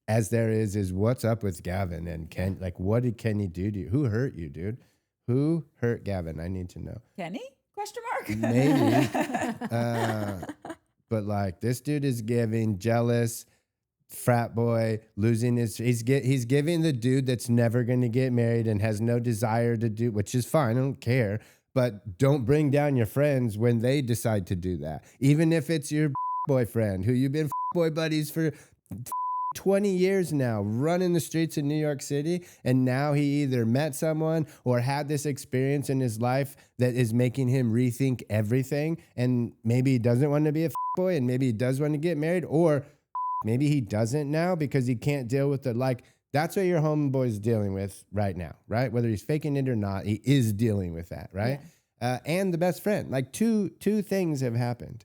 as there is what's up with Gavin and Ken. Like, what did Kenny do to you? Who hurt you, dude? Who hurt Gavin? I need to know. Kenny? Question mark. Maybe. But like, this dude is giving jealous frat boy, losing he's giving the dude that's never going to get married and has no desire to do, which is fine. I don't care. But don't bring down your friends when they decide to do that. Even if it's your boyfriend who you've been boy buddies for 20 years now, running the streets in New York City, and now he either met someone or had this experience in his life that is making him rethink everything, and maybe he doesn't want to be a boy, and maybe he does want to get married, or maybe he doesn't now because he can't deal with that's what your homeboy's dealing with right now, right? Whether he's faking it or not, he is dealing with that, right? Yeah. And the best friend, like two things have happened.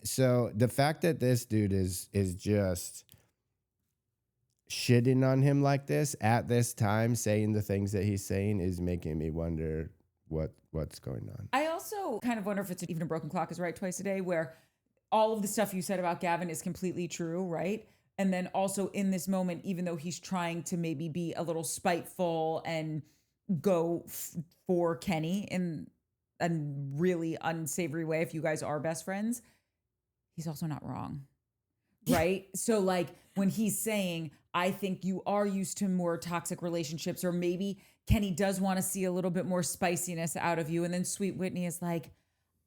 So the fact that this dude is just shitting on him like this at this time, saying the things that he's saying, is making me wonder what's going on. I also kind of wonder if it's even a broken clock is right twice a day, where all of the stuff you said about Gavin is completely true, right? And then also in this moment, even though he's trying to maybe be a little spiteful and go for Kenny in a really unsavory way, if you guys are best friends, he's also not wrong, right? So like when he's saying, I think you are used to more toxic relationships, or maybe Kenny does want to see a little bit more spiciness out of you. And then Sweet Whitney is like,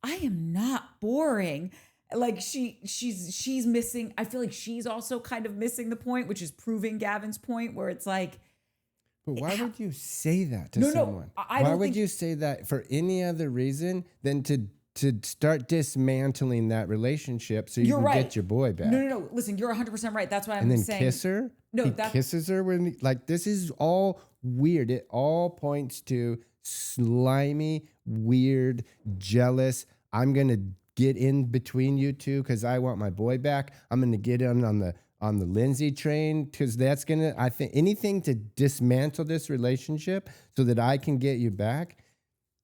I am not boring. Like she's missing. I feel like she's also kind of missing the point, which is proving Gavin's point, where it's like, but why would you say that to someone? Why would you say that for any other reason than to start dismantling that relationship so you can get your boy back? No. Listen, you're 100% right. That's why I'm saying. And then kiss her? No, he kisses her when, like, this is all weird. It all points to slimy, weird, jealous. I'm going to get in between you two because I want my boy back. I'm going to get in on the Lindsay train because that's going to, I think, anything to dismantle this relationship so that I can get you back.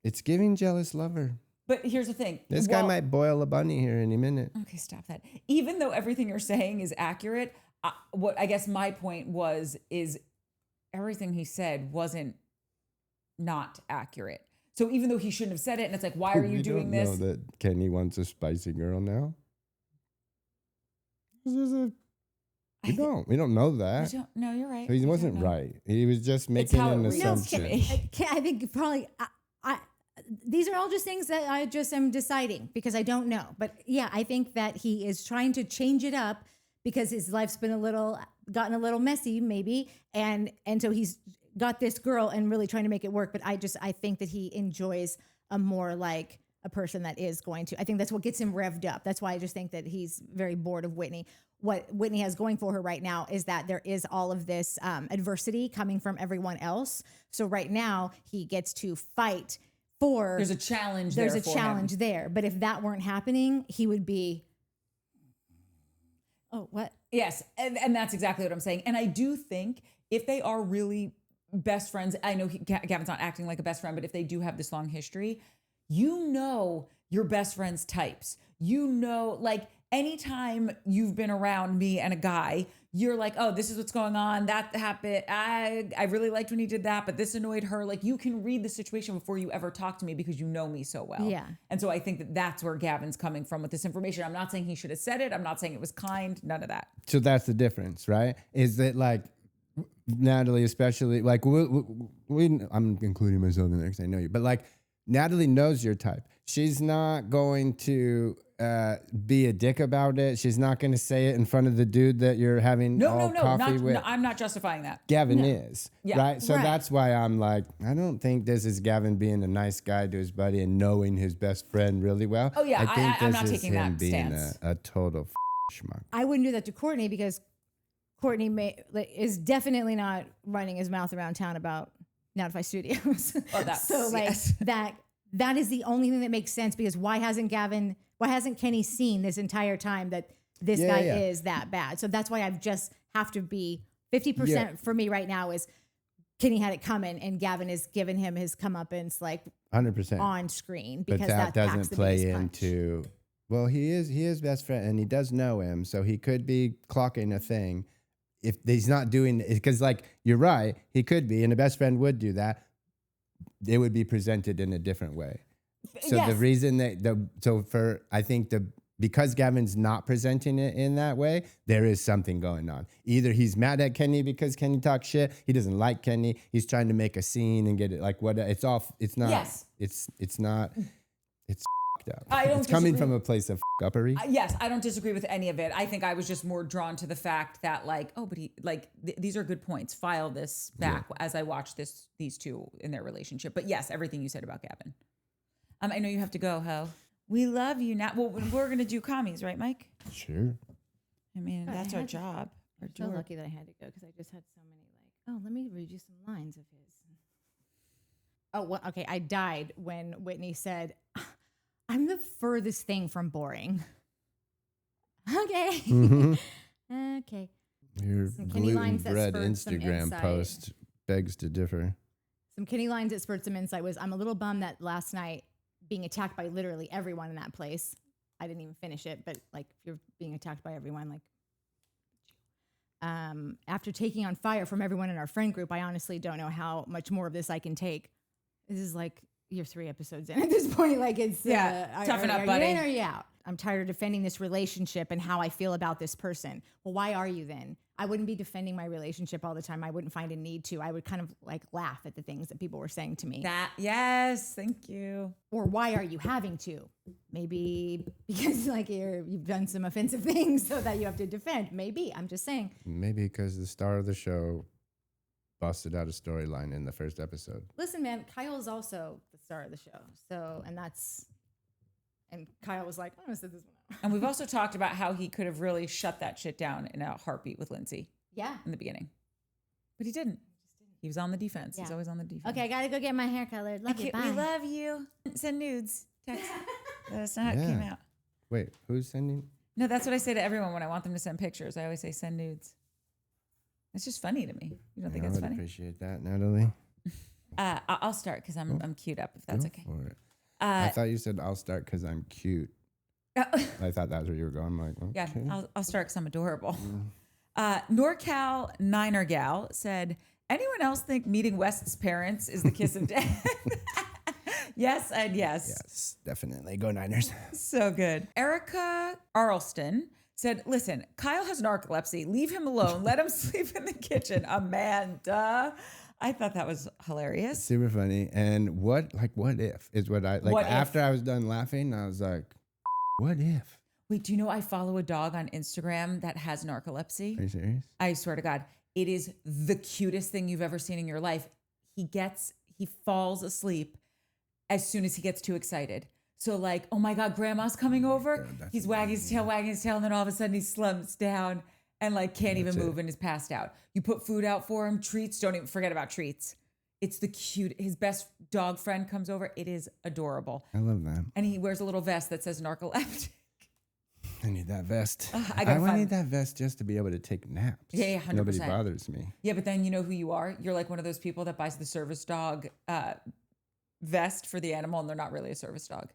It's giving jealous lover. But here's the thing. This guy might boil a bunny here any minute. Okay, stop that. Even though everything you're saying is accurate, what I guess my point is everything he said wasn't not accurate. So even though he shouldn't have said it, and it's like, why are you doing this? We don't know that Kenny wants a spicy girl now. We don't know that. No, you're right. So he wasn't right. He was just making an assumption. I think probably these are all just things that I just am deciding because I don't know. But yeah, I think that he is trying to change it up because his life's been gotten a little messy maybe. And so he's got this girl and really trying to make it work. But I think that he enjoys a more like a person that is going to, I think that's what gets him revved up. That's why I just think that he's very bored of Whitney. what Whitney has going for her right now is that there is all of this adversity coming from everyone else. So right now he gets to fight for. There's a challenge. There's there a for challenge him. there. But if that weren't happening, he would be. Oh, what? Yes, and that's exactly what I'm saying. And I do think if they are really best friends, I know Gavin's not acting like a best friend, but if they do have this long history, you know your best friend's types. You know, like anytime you've been around me and a guy, you're like, oh, this is what's going on. That happened. I really liked when he did that, but this annoyed her. Like you can read the situation before you ever talk to me because you know me so well. Yeah. And so I think that that's where Gavin's coming from with this information. I'm not saying he should have said it. I'm not saying it was kind. None of that. So that's the difference, right? Is that like Natalie, especially like I'm including myself in there because I know you, but like Natalie knows your type. She's not going to be a dick about it. She's not going to say it in front of the dude that you're having coffee with. No, I'm not justifying that. Gavin is, Yeah. right? So Right. that's why I'm like, I don't think this is Gavin being a nice guy to his buddy and knowing his best friend really well. Oh, yeah, I think I'm this not is taking him that being stance. a total schmuck. I wouldn't do that to Courtney because Courtney is definitely not running his mouth around town about Notify Studios. Oh, that's so like yes. that is the only thing that makes sense because why hasn't Kenny seen this entire time that this guy is that bad? So that's why I've just have to be 50% for me right now is Kenny had it coming and Gavin is giving him his comeuppance like 100%. on screen But because that packs doesn't the play biggest punch. into, well, he is best friend and he does know him. So he could be clocking a thing if he's not doing it. Because like, you're right, he could be, and a best friend would do that. It would be presented in a different way. So the Yes. reason because Gavin's not presenting it in that way, there is something going on. Either he's mad at Kenny because Kenny talks shit. He doesn't like Kenny. He's trying to make a scene and get it like what it's off. It's not. Yes. It's not. It's f***ed up. I don't It's coming disagree. from a place of f***uppery. Yes, I don't disagree with any of it. I think I was just more drawn to the fact that like, oh, but he like these are good points. File this back as I watch these two in their relationship. But yes, everything you said about Gavin. I know you have to go, Ho. We love you now. Well, we're gonna do commies, right, Mike? Sure. I mean, I that's our had to- job. Our I'm so job. lucky that I had to go because I just had so many like, oh, let me read you some lines of his. Oh, well, okay. I died when Whitney said, I'm the furthest thing from boring. Okay. Mhm. Okay. Your Some Kenny lines that gluten-bred spurred some Instagram insight. post begs to differ. Some Kenny lines that spurred some insight was, I'm a little bummed that last night being attacked by literally everyone in that place. I didn't even finish it, but like if you're being attacked by everyone, like after taking on fire from everyone in our friend group, I honestly don't know how much more of this I can take. This is like you're 3 episodes in at this point. Like it's toughen up, are buddy. you in or are you out? I'm tired of defending this relationship and how I feel about this person. Well, why are you then? I wouldn't be defending my relationship all the time. I wouldn't find a need to. I would kind of like laugh at the things that people were saying to me. Yes, thank you. Or why are you having to? Maybe because like you've done some offensive things so that you have to defend. Maybe. I'm just saying. Maybe because the star of the show busted out a storyline in the first episode. Listen, man, Kyle is also the star of the show. So, and Kyle was like, I'm going to sit this one out. And we've also talked about how he could have really shut that shit down in a heartbeat with Lindsay Yeah. in the beginning. But he didn't. He was on the defense. He's Yeah. always on the defense. Okay, I got to go get my hair colored. Love you. Okay, Bye. we love you. Send nudes. Text. That's not how it came Yeah. out. Wait, who's sending? No, that's what I say to everyone when I want them to send pictures. I always say send nudes. It's just funny to me. You don't think I that's would funny? appreciate that, Natalie. I'll start because I'm queued up. If that's Go okay. for it. I thought you said I'll start because I'm cute. I thought that's where you were going. I'm like, Yeah, okay. I'll start because I'm adorable. NorCal Niner Gal said, anyone else think meeting West's parents is the kiss of death? Yes and yes. Yes, definitely. Go Niners. So good. Erica Arlston said, listen, Kyle has narcolepsy. Leave him alone. Let him sleep in the kitchen. Amanda. I thought that was hilarious. Super funny. And what if is what I like. What if? After I was done laughing, I was like, what if? Wait, do you know I follow a dog on Instagram that has narcolepsy? Are you serious? I swear to God, it is the cutest thing you've ever seen in your life. He falls asleep as soon as he gets too excited. So like, oh my God, grandma's coming over. God, He's wagging his tail, and then all of a sudden he slumps down and like can't even move and is passed out. You put food out for him, treats, don't even forget about treats. It's the cute, his best dog friend comes over. It is adorable. I love that. And he wears a little vest that says narcoleptic. I need that vest. I need that vest just to be able to take naps. Yeah, 100%. Nobody bothers me. Yeah, but then you know who you are? You're like one of those people that buys the service dog vest for the animal and they're not really a service dog.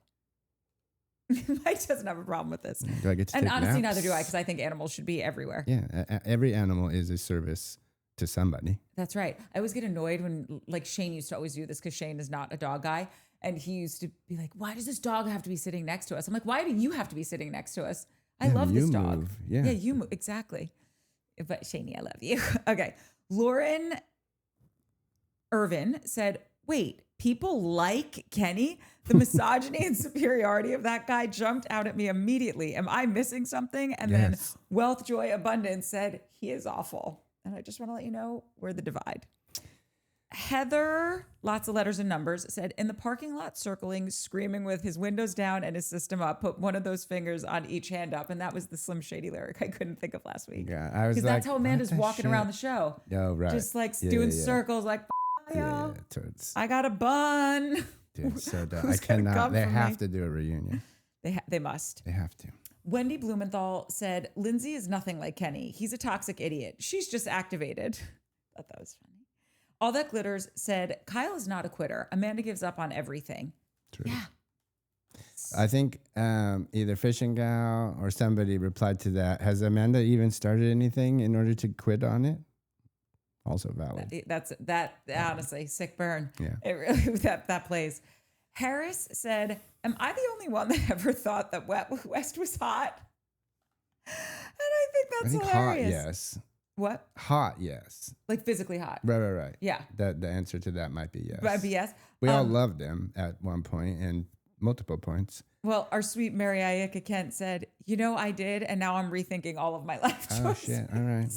Mike doesn't have a problem with this. Do I get to And take honestly, naps? neither do I, because I think animals should be everywhere. Yeah, every animal is a service to somebody. That's right. I always get annoyed when, like, Shane used to always do this because Shane is not a dog guy. And he used to be like, why does this dog have to be sitting next to us? I'm like, why do you have to be sitting next to us? I love this dog. Move. Yeah, you move. Exactly. But Shaney, I love you. Okay. Lauren Irvin said, wait, people like Kenny? The misogyny and superiority of that guy jumped out at me immediately. Am I missing something? And then Wealth, Joy, Abundance said, he is awful. And I just want to let you know we're the divide. Heather, lots of letters and numbers, said, in the parking lot circling, screaming with his windows down and his system up, put one of those fingers on each hand up. And that was the Slim Shady lyric I couldn't think of last week. Yeah, I was because like, that's how Amanda's walking around the show. Oh, right. Just like doing circles like, Yeah, I got a bun. Dude, so dumb. I Who's gonna cannot. come They for have me? to do a reunion. They must. They have to. Wendy Blumenthal said, Lindsay is nothing like Kenny. He's a toxic idiot. She's just activated. Thought that was funny. All That Glitters said, Kyle is not a quitter. Amanda gives up on everything. True. Yeah. I think either Fishing Gal or somebody replied to that. Has Amanda even started anything in order to quit on it? Also valid. That's honestly, sick burn. Yeah. It really, that plays. Harris said, am I the only one that ever thought that West was hot? And I think that's hilarious. Hot, yes. What? Hot, yes. Like physically hot. Right. Yeah. The answer to that might be yes. Might be yes. We all loved him at one point and multiple points. Well, our sweet Mary Ayaka Kent said, I did, and now I'm rethinking all of my life choices. Oh, shit. All right.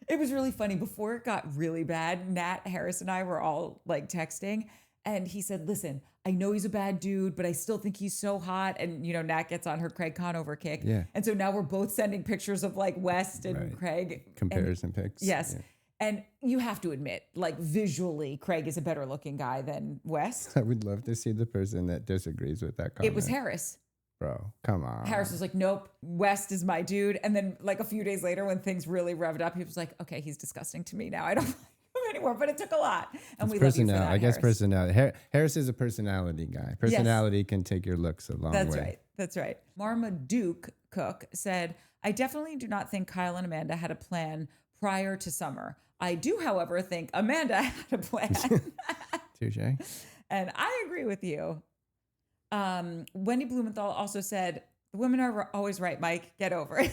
It was really funny. Before it got really bad, Nat Harris and I were all like texting, and he said, listen, I know he's a bad dude, but I still think he's so hot. And, Nat gets on her Craig Conover kick. Yeah. And so now we're both sending pictures of like West and Craig. Comparison pics. Yes. Yeah. And you have to admit, like visually, Craig is a better looking guy than West. I would love to see the person that disagrees with that comment. It was Harris. Bro, come on. Harris was like, nope, West is my dude. And then like a few days later when things really revved up, he was like, okay, he's disgusting to me now. I don't like him anymore, but it took a lot. And we love you for that, I guess Harris. personality. Harris is a personality guy. Personality can take your looks a long way. That's right. Marmaduke Cooke said, I definitely do not think Kyle and Amanda had a plan prior to summer. I do, however, think Amanda had a plan. Touche. And I agree with you. Wendy Blumenthal also said, the women are always right, Mike. Get over it.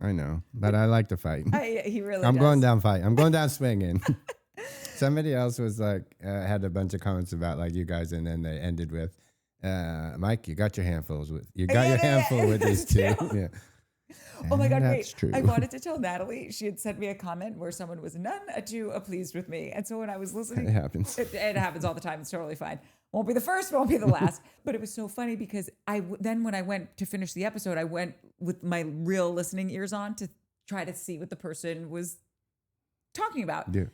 I know, but I like to fight. He really I'm does. going down fight. I'm going down swinging. Somebody else was like, had a bunch of comments about like you guys, and then they ended with, Mike, you got your handfuls with with these two. Yeah. Oh my God, that's wait. true. I wanted to tell Natalie, she had sent me a comment where someone was none too pleased with me. And so when I was listening, It happens. It happens all the time. It's totally fine. Won't be the first, won't be the last. But it was so funny because then when I went to finish the episode, I went with my real listening ears on to try to see what the person was talking about. Yeah.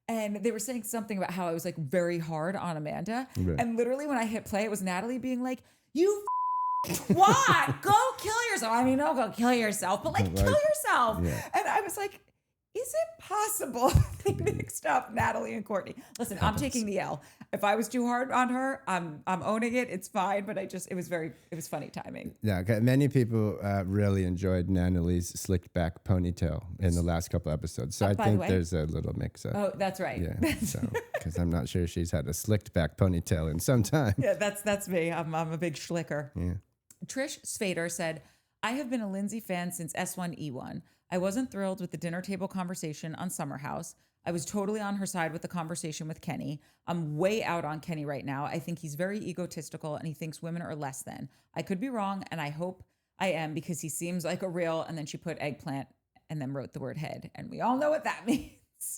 And they were saying something about how I was like very hard on Amanda. Right. And literally when I hit play, it was Natalie being like, you what? Go kill yourself. I mean, don't go kill yourself, but like kill yourself. Yeah. And I was like, is it possible they mixed up Natalie and Courtney? Listen, I'm taking the L. If I was too hard on her, I'm owning it. It's fine. But it was funny timing. Yeah, many people really enjoyed Natalie's slicked back ponytail in the last couple episodes. So I by the think way. there's a little mix up. Oh, that's right. Yeah, so because I'm not sure she's had a slicked back ponytail in some time. Yeah, that's me. I'm a big schlicker. Yeah. Trish Svader said, I have been a Lindsay fan since S1E1. I wasn't thrilled with the dinner table conversation on Summer House. I was totally on her side with the conversation with Kenny. I'm way out on Kenny right now. I think he's very egotistical and he thinks women are less than. I could be wrong, and I hope I am because he seems like a real, and then she put eggplant and then wrote the word head. And we all know what that means.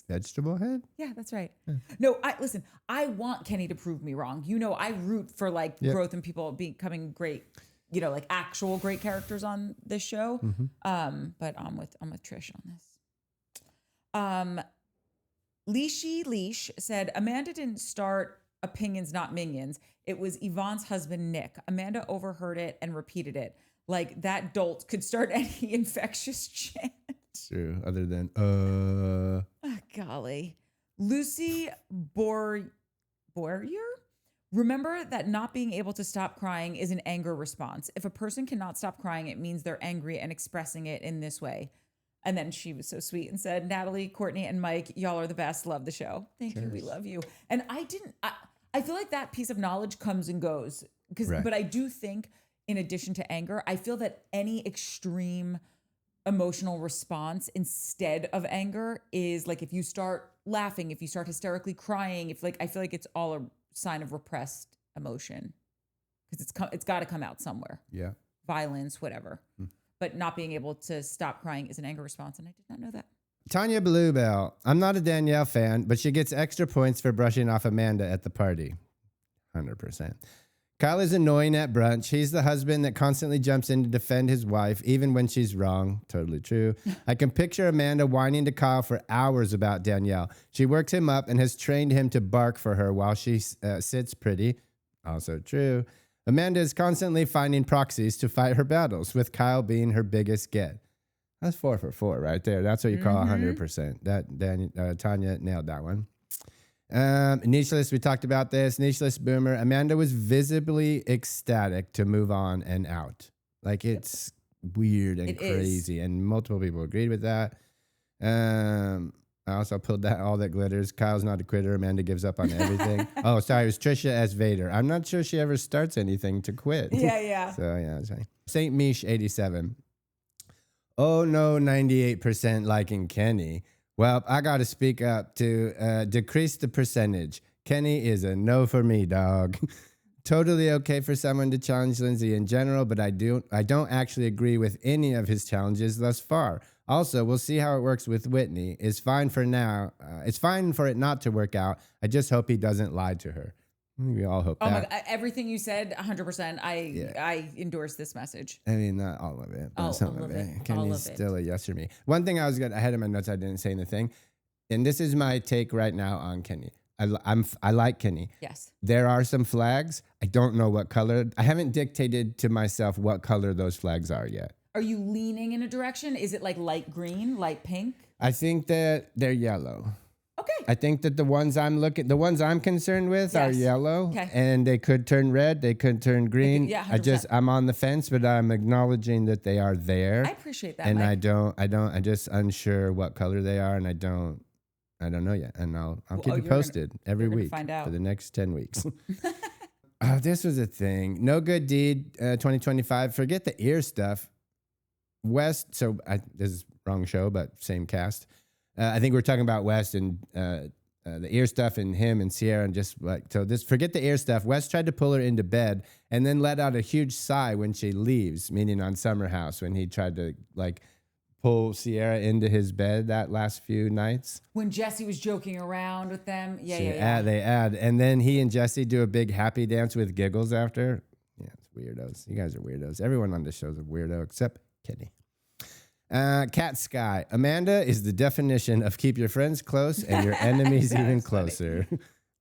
Vegetable head? Yeah, that's right. No, listen, I want Kenny to prove me wrong. You know, I root for like growth and people becoming great, you know, like actual great characters on this show. But I'm with Trish on this. Leash said Amanda didn't start opinions, not minions. It was Yvonne's husband, Nick. Amanda overheard it and repeated it. Like that dolt could start any infectious chant. True. Other than, Oh, golly. Lucy Boyer? Remember that not being able to stop crying is an anger response. If a person cannot stop crying, it means they're angry and expressing it in this way. And then she was so sweet and said, Natalie, Courtney, and Mike, y'all are the best. Love the show. Thank you. We love you. And I feel like that piece of knowledge comes and goes. But I do think in addition to anger, I feel that any extreme emotional response instead of anger is like if you start laughing, if you start hysterically crying, if like I feel like it's all a sign of repressed emotion because it's got to come out somewhere. Yeah. Violence, whatever. But not being able to stop crying is an anger response, and I did not know that. Tanya Bluebell. I'm not a Danielle fan, but she gets extra points for brushing off Amanda at the party. 100%. Kyle is annoying at brunch. He's the husband that constantly jumps in to defend his wife, even when she's wrong. Totally true. I can picture Amanda whining to Kyle for hours about Danielle. She works him up and has trained him to bark for her while she sits pretty. Also true. Amanda is constantly finding proxies to fight her battles, with Kyle being her biggest get. That's 4 for 4 right there. That's what you call 100%. Tanya nailed that one. Nicheless, we talked about this. Nicheless Boomer. Amanda was visibly ecstatic to move on and out. Like it's weird and crazy. And multiple people agreed with that. I also pulled that all that glitters. Kyle's not a quitter. Amanda gives up on everything. Oh, sorry. It was Trisha as Vader. I'm not sure she ever starts anything to quit. Yeah. So yeah, sorry. Saint Mish 87. Oh no, 98% liking Kenny. Well, I got to speak up to decrease the percentage. Kenny is a no for me, dog. Totally okay for someone to challenge Lindsay in general, but I don't actually agree with any of his challenges thus far. Also, we'll see how it works with Whitney. It's fine for now. It's fine for it not to work out. I just hope he doesn't lie to her. We all hope that. Oh my God, everything you said, 100%. I endorse this message. I mean, not all of it, but some of it. Kenny's all of still a yes for me. One thing I was good ahead of my notes, I didn't say anything, and this is my take right now on Kenny. I like Kenny. Yes. There are some flags. I don't know what color. I haven't dictated to myself what color those flags are yet. Are you leaning in a direction? Is it like light green, light pink? I think that they're yellow. Okay. I think that the ones I'm concerned with are yellow, okay, and they could turn red, they could turn green. Yeah, 100%. I'm on the fence, but I'm acknowledging that they are there. I appreciate that. And Mike. I'm just unsure what color they are, and I don't know yet. And I'll keep you posted every week for the next 10 weeks. This was a thing. No good deed 2025. Forget the ear stuff. West, this is wrong show, but same cast. I think we're talking about West and the ear stuff and him and Sierra and just like, so this, forget the ear stuff. West tried to pull her into bed and then let out a huge sigh when she leaves, meaning on Summer House when he tried to like pull Sierra into his bed that last few nights. When Jesse was joking around with them. They add. And then he and Jesse do a big happy dance with giggles after. Yeah, it's weirdos. You guys are weirdos. Everyone on this show is a weirdo except Kenny. Cat Sky. Amanda is the definition of keep your friends close and your enemies even closer.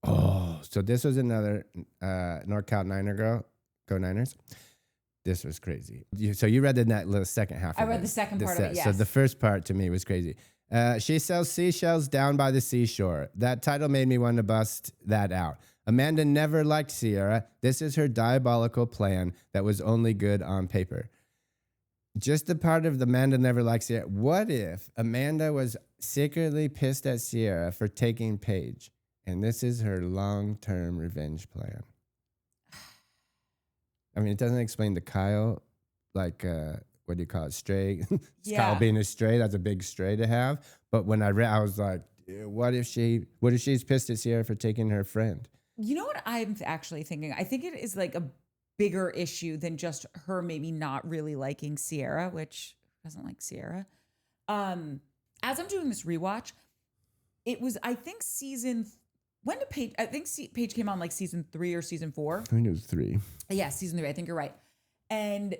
Oh, so this was another NorCal Niner girl. Go Niners. This was crazy. So you read that little second half. I read the second part of it, yes. So the first part to me was crazy. She sells seashells down by the seashore. That title made me want to bust that out. Amanda never liked Sierra. This is her diabolical plan that was only good on paper. Just the part of the Amanda never liked Sierra. What if Amanda was secretly pissed at Sierra for taking Paige, and this is her long-term revenge plan? I mean, it doesn't explain to Kyle, like, what do you call it, stray? Kyle being a stray, that's a big stray to have. But when I read, I was like, what if she's pissed at Sierra for taking her friend? You know what I'm actually thinking? I think it is like a bigger issue than just her maybe not really liking Sierra, which doesn't like Sierra. As I'm doing this rewatch, it was, I think when did Paige, I think Paige came on like season 3 or season 4. I think it was 3. Yeah, season 3. I think you're right. And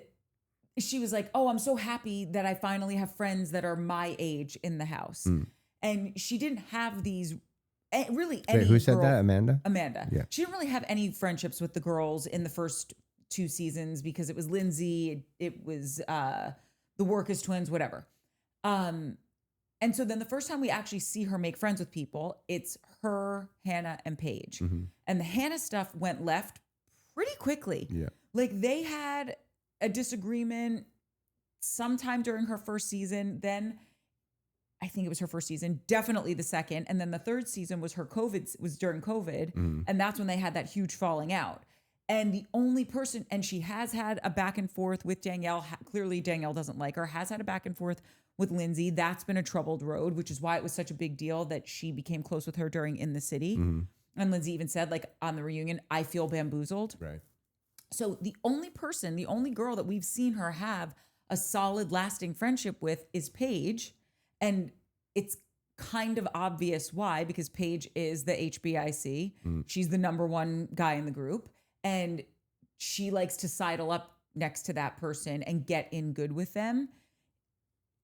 she was like, oh, I'm so happy that I finally have friends that are my age in the house. And she didn't have these really any. Wait, who said that? Amanda? Amanda. Yeah. She didn't really have any friendships with the girls in the first 2 seasons because it was Lindsay, it was the Workers twins, whatever. And so then the first time we actually see her make friends with people, it's her, Hannah, and Paige. And the Hannah stuff went left pretty quickly. Yeah. Like they had a disagreement sometime during her first season. Then I think it was her first season, definitely the second. And then the third season was during COVID. And that's when they had that huge falling out. And the only person, and she has had a back and forth with Danielle. Clearly Danielle doesn't like her, has had a back and forth with Lindsay. That's been a troubled road, which is why it was such a big deal that she became close with her during In the City. And Lindsay even said, like on the reunion, I feel bamboozled. Right. So the only girl that we've seen her have a solid lasting friendship with is Paige. And it's kind of obvious why, because Paige is the HBIC. She's the number one guy in the group. And she likes to sidle up next to that person and get in good with them.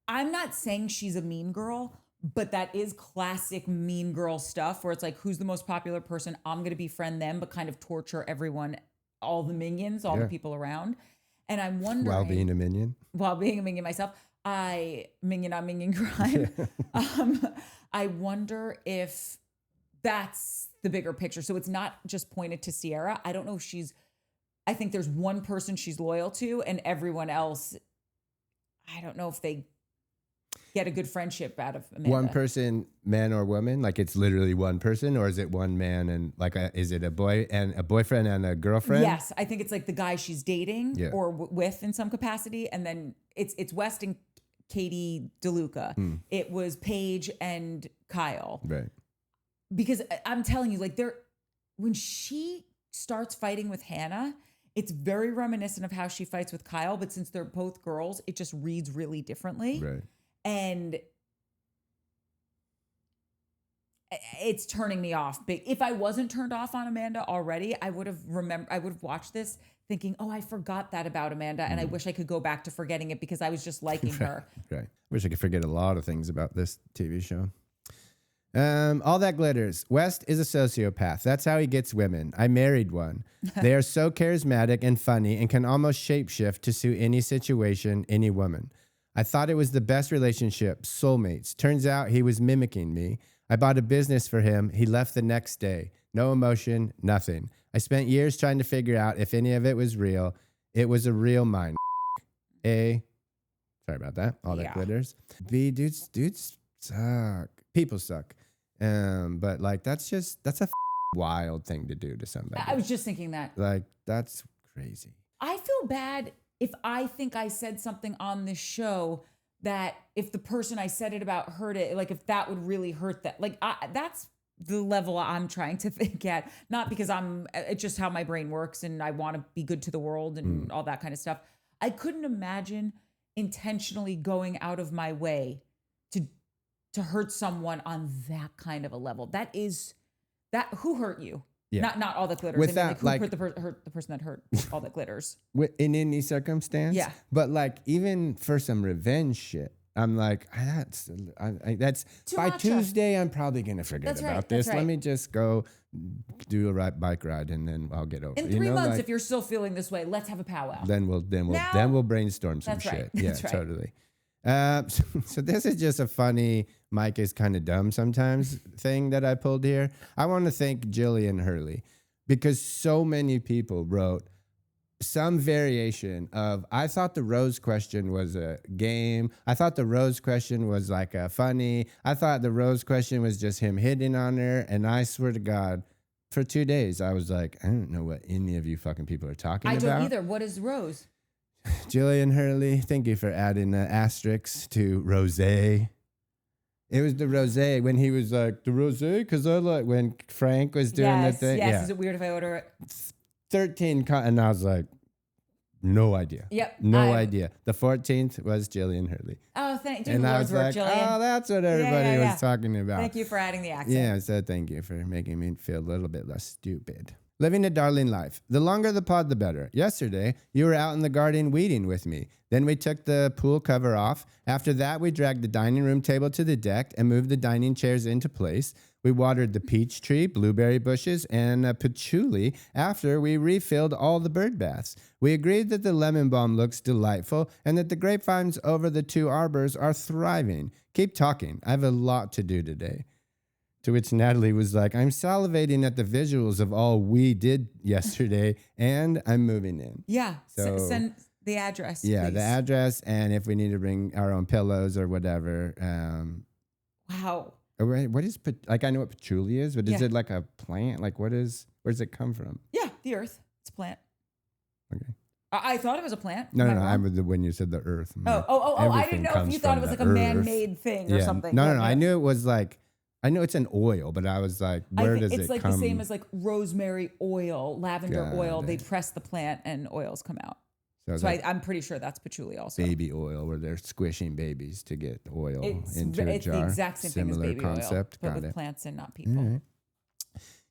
I'm not saying she's a mean girl, but that is classic mean girl stuff where it's like, who's the most popular person? I'm going to befriend them, but kind of torture everyone, all the minions, all the people around. And I'm wondering. While being a minion? While being a minion myself. Minion on minion crime. I wonder if that's the bigger picture. So it's not just pointed to Sierra. I don't know if I think there's one person she's loyal to and everyone else, I don't know if they get a good friendship out of Amanda. One person, man or woman? Like it's literally one person, or is it one man and like is it a boyfriend and a girlfriend? Yes, I think it's like the guy she's dating or with in some capacity, and then it's West and Katie DeLuca. It was Paige and Kyle. Right. Because I'm telling you, like when she starts fighting with Hannah, it's very reminiscent of how she fights with Kyle, but since they're both girls, it just reads really differently. Right. And it's turning me off. But if I wasn't turned off on Amanda already, I would have watched this thinking, oh, I forgot that about Amanda. And I wish I could go back to forgetting it because I was just liking her. Right. Wish I could forget a lot of things about this TV show. All that glitters. West is a sociopath. That's how he gets women. I married one. They are so charismatic and funny and can almost shapeshift to suit any situation, any woman. I thought it was the best relationship, soulmates. Turns out he was mimicking me. I bought a business for him. He left the next day. No emotion, nothing. I spent years trying to figure out if any of it was real. It was a real mind. Sorry about that. All that glitters. B, dudes suck. People suck. But like that's a wild thing to do to somebody. I was just thinking that. Like that's crazy. I feel bad if I think I said something on this show that if the person I said it about heard it, like if that would really hurt that, like that's the level I'm trying to think at, not because it's just how my brain works and I want to be good to the world and all that kind of stuff. I couldn't imagine intentionally going out of my way to hurt someone on that kind of a level. Who hurt you? Yeah. Not all that glitters. With that, who hurt the person that hurt all that glitters? In any circumstance? Yeah. But like even for some revenge shit, I'm like, that's by Tuesday, I'm probably going to forget about this. Right. Let me just go do a bike ride and then I'll get over it. In 3 months, if you're still feeling this way, let's have a powwow. Then we'll brainstorm some shit. Right. Yeah, right. Totally. So this is just a funny Mike is kind of dumb sometimes thing that I pulled here. I want to thank Jillian Hurley because so many people wrote some variation of, I thought the rose question was a game. I thought the rose question was like a funny. I thought the rose question was just him hitting on her. And I swear to God, for 2 days, I was like, I don't know what any of you fucking people are talking about. I don't either. What is rose? Jillian Hurley, thank you for adding asterisks to rosé. It was the rosé when he was like, the rosé, because I like when Frank was doing the thing. Yes, yeah. Is it weird if I order it? 13, and I was like, no idea. Yep. No idea. The 14th was Jillian Hurley. Oh, thank And you. I Lord's was work, like, Jillian. oh, that's what everybody was talking about. Thank you for adding the accent. Yeah, I said thank you for making me feel a little bit less stupid. Living a darling life. The longer the pod, the better. Yesterday, you were out in the garden weeding with me. Then we took the pool cover off. After that, we dragged the dining room table to the deck and moved the dining chairs into place. We watered the peach tree, blueberry bushes, and patchouli after we refilled all the bird baths. We agreed that the lemon balm looks delightful and that the grapevines over the 2 arbors are thriving. Keep talking. I have a lot to do today. To which Natalie was like, I'm salivating at the visuals of all we did yesterday, and I'm moving in. Yeah. So Send the address. Yeah, please. the address, and if we need to bring our own pillows or whatever. Wow. What is, like, I know what patchouli is, but is Yeah. it like a plant? Like, where does it come from? Yeah, the earth. It's a plant. Okay. I thought it was a plant. No, Am I no, wrong? I'm with when you said the earth. I'm like, I didn't everything know if comes you thought it from was like the a earth. man-made thing or something. No, but no, I knew it was like, I know it's an oil, but I was like, where does it come? It's like the same as like rosemary oil, lavender Got oil. it. They press the plant and oils come out. So that I'm pretty sure that's patchouli also. baby oil, where they're squishing babies to get oil It's into a jar. the exact same thing as Similar baby concept. oil, but Got with it. plants and not people. All right.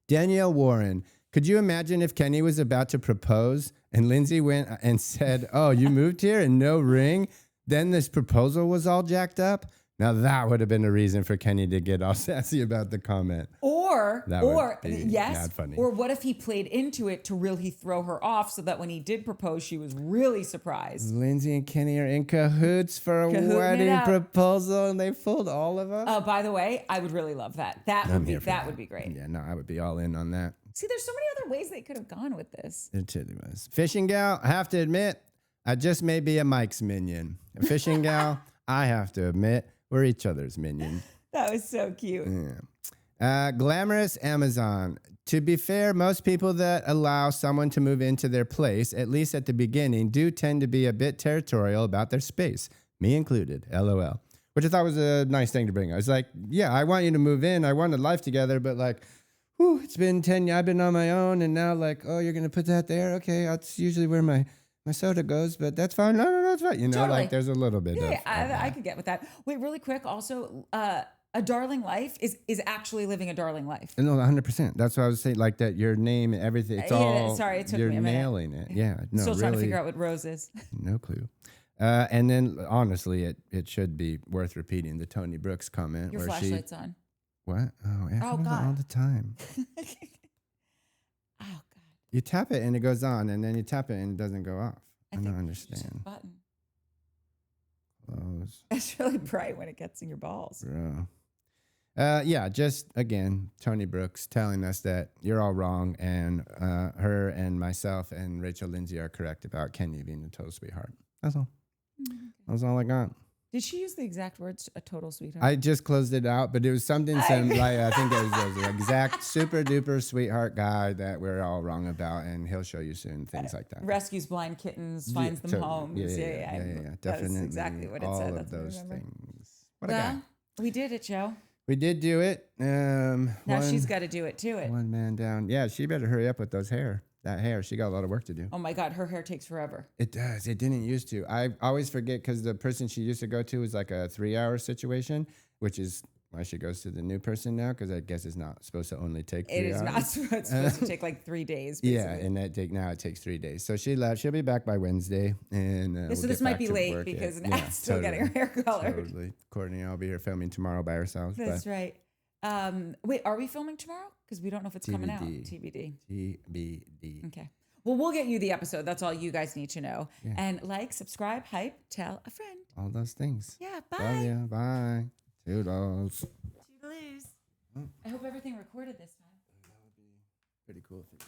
Danielle Warren, could you imagine if Kenny was about to propose and Lindsay went and said, oh, you moved here and no ring? Then this proposal was all jacked up? Now that would have been a reason for Kenny to get all sassy about the comment. Or yes, mad funny. or what if he played into it to really throw her off so that when he did propose, she was really surprised. Lindsay and Kenny are in cahoots for a Cahooting it wedding up. proposal and they fooled all of us. Oh, by the way, I would really love that. That would be great. Yeah, no, I would be all in on that. See, there's so many other ways they could have gone with this. It really was. Fishing gal, I have to admit, I just may be a Mike's minion. A fishing gal, I have to admit, we're each other's minions. That was so cute. Yeah. Glamorous Amazon. To be fair, most people that allow someone to move into their place, at least at the beginning, do tend to be a bit territorial about their space. Me included, LOL. Which I thought was a nice thing to bring. I was like, yeah, I want you to move in. I want a life together, but like, whew, it's been 10 years. I've been on my own, and now like, oh, you're going to put that there? Okay, that's usually where my soda goes, but that's fine. No, it's fine. You know, Totally. like there's a little bit of I could get with that. Wait, really quick. Also, a darling life is actually living a darling life. No, 100%. That's what I was saying. Like that, your name and everything. It's all. Sorry, it took you're me a minute. nailing it. Yeah. No, Still trying to really, figure out what rose is. No clue. And then, honestly, it should be worth repeating the Tony Brooks comment Your where flashlight's on. What? Oh, it happens God. all the time. Oh God. You tap it and it goes on, and then you tap it and it doesn't go off. I don't Just understand. a button. Close, It's really bright when it gets in your balls. bro. Yeah, just again, Tony Brooks telling us that you're all wrong, and her and myself and Rachel Lindsay are correct about Kenny being a total sweetheart. That's all. That's all I got. Did she use the exact words, a total sweetheart? I just closed it out, but it was something like I think it was the exact super duper sweetheart guy that we're all wrong about, and he'll show you soon, things like that. Rescues blind kittens, finds them homes. Yeah, That's definitely. exactly what it all said. of That's what I those remember. things. What a guy. Well, we did it, Joe. We did do it. Now she's got to do it too. One man down. Yeah, she better hurry up with those hair. That hair, she got a lot of work to do. Oh my God, her hair takes forever. It does. It didn't used to. I always forget because the person she used to go to was like a 3-hour situation, which is why she goes to the new person now, because I guess it's not supposed to only take 3 hours. It is not supposed to take like 3 days. Basically. Yeah, and now it takes 3 days. So she left. She'll be back by Wednesday, and so this might be late because Nat's still getting her hair colored. Totally. Courtney, I'll be here filming tomorrow by ourselves. That's right. Wait, are we filming tomorrow? Because we don't know if it's coming out. TBD. TBD. Okay. Well, we'll get you the episode. That's all you guys need to know. Yeah. And like, subscribe, hype, tell a friend. All those things. Yeah. Bye. Love you. Bye. Toodles. Toodaloos. I hope everything recorded this time. That would be pretty cool if it did.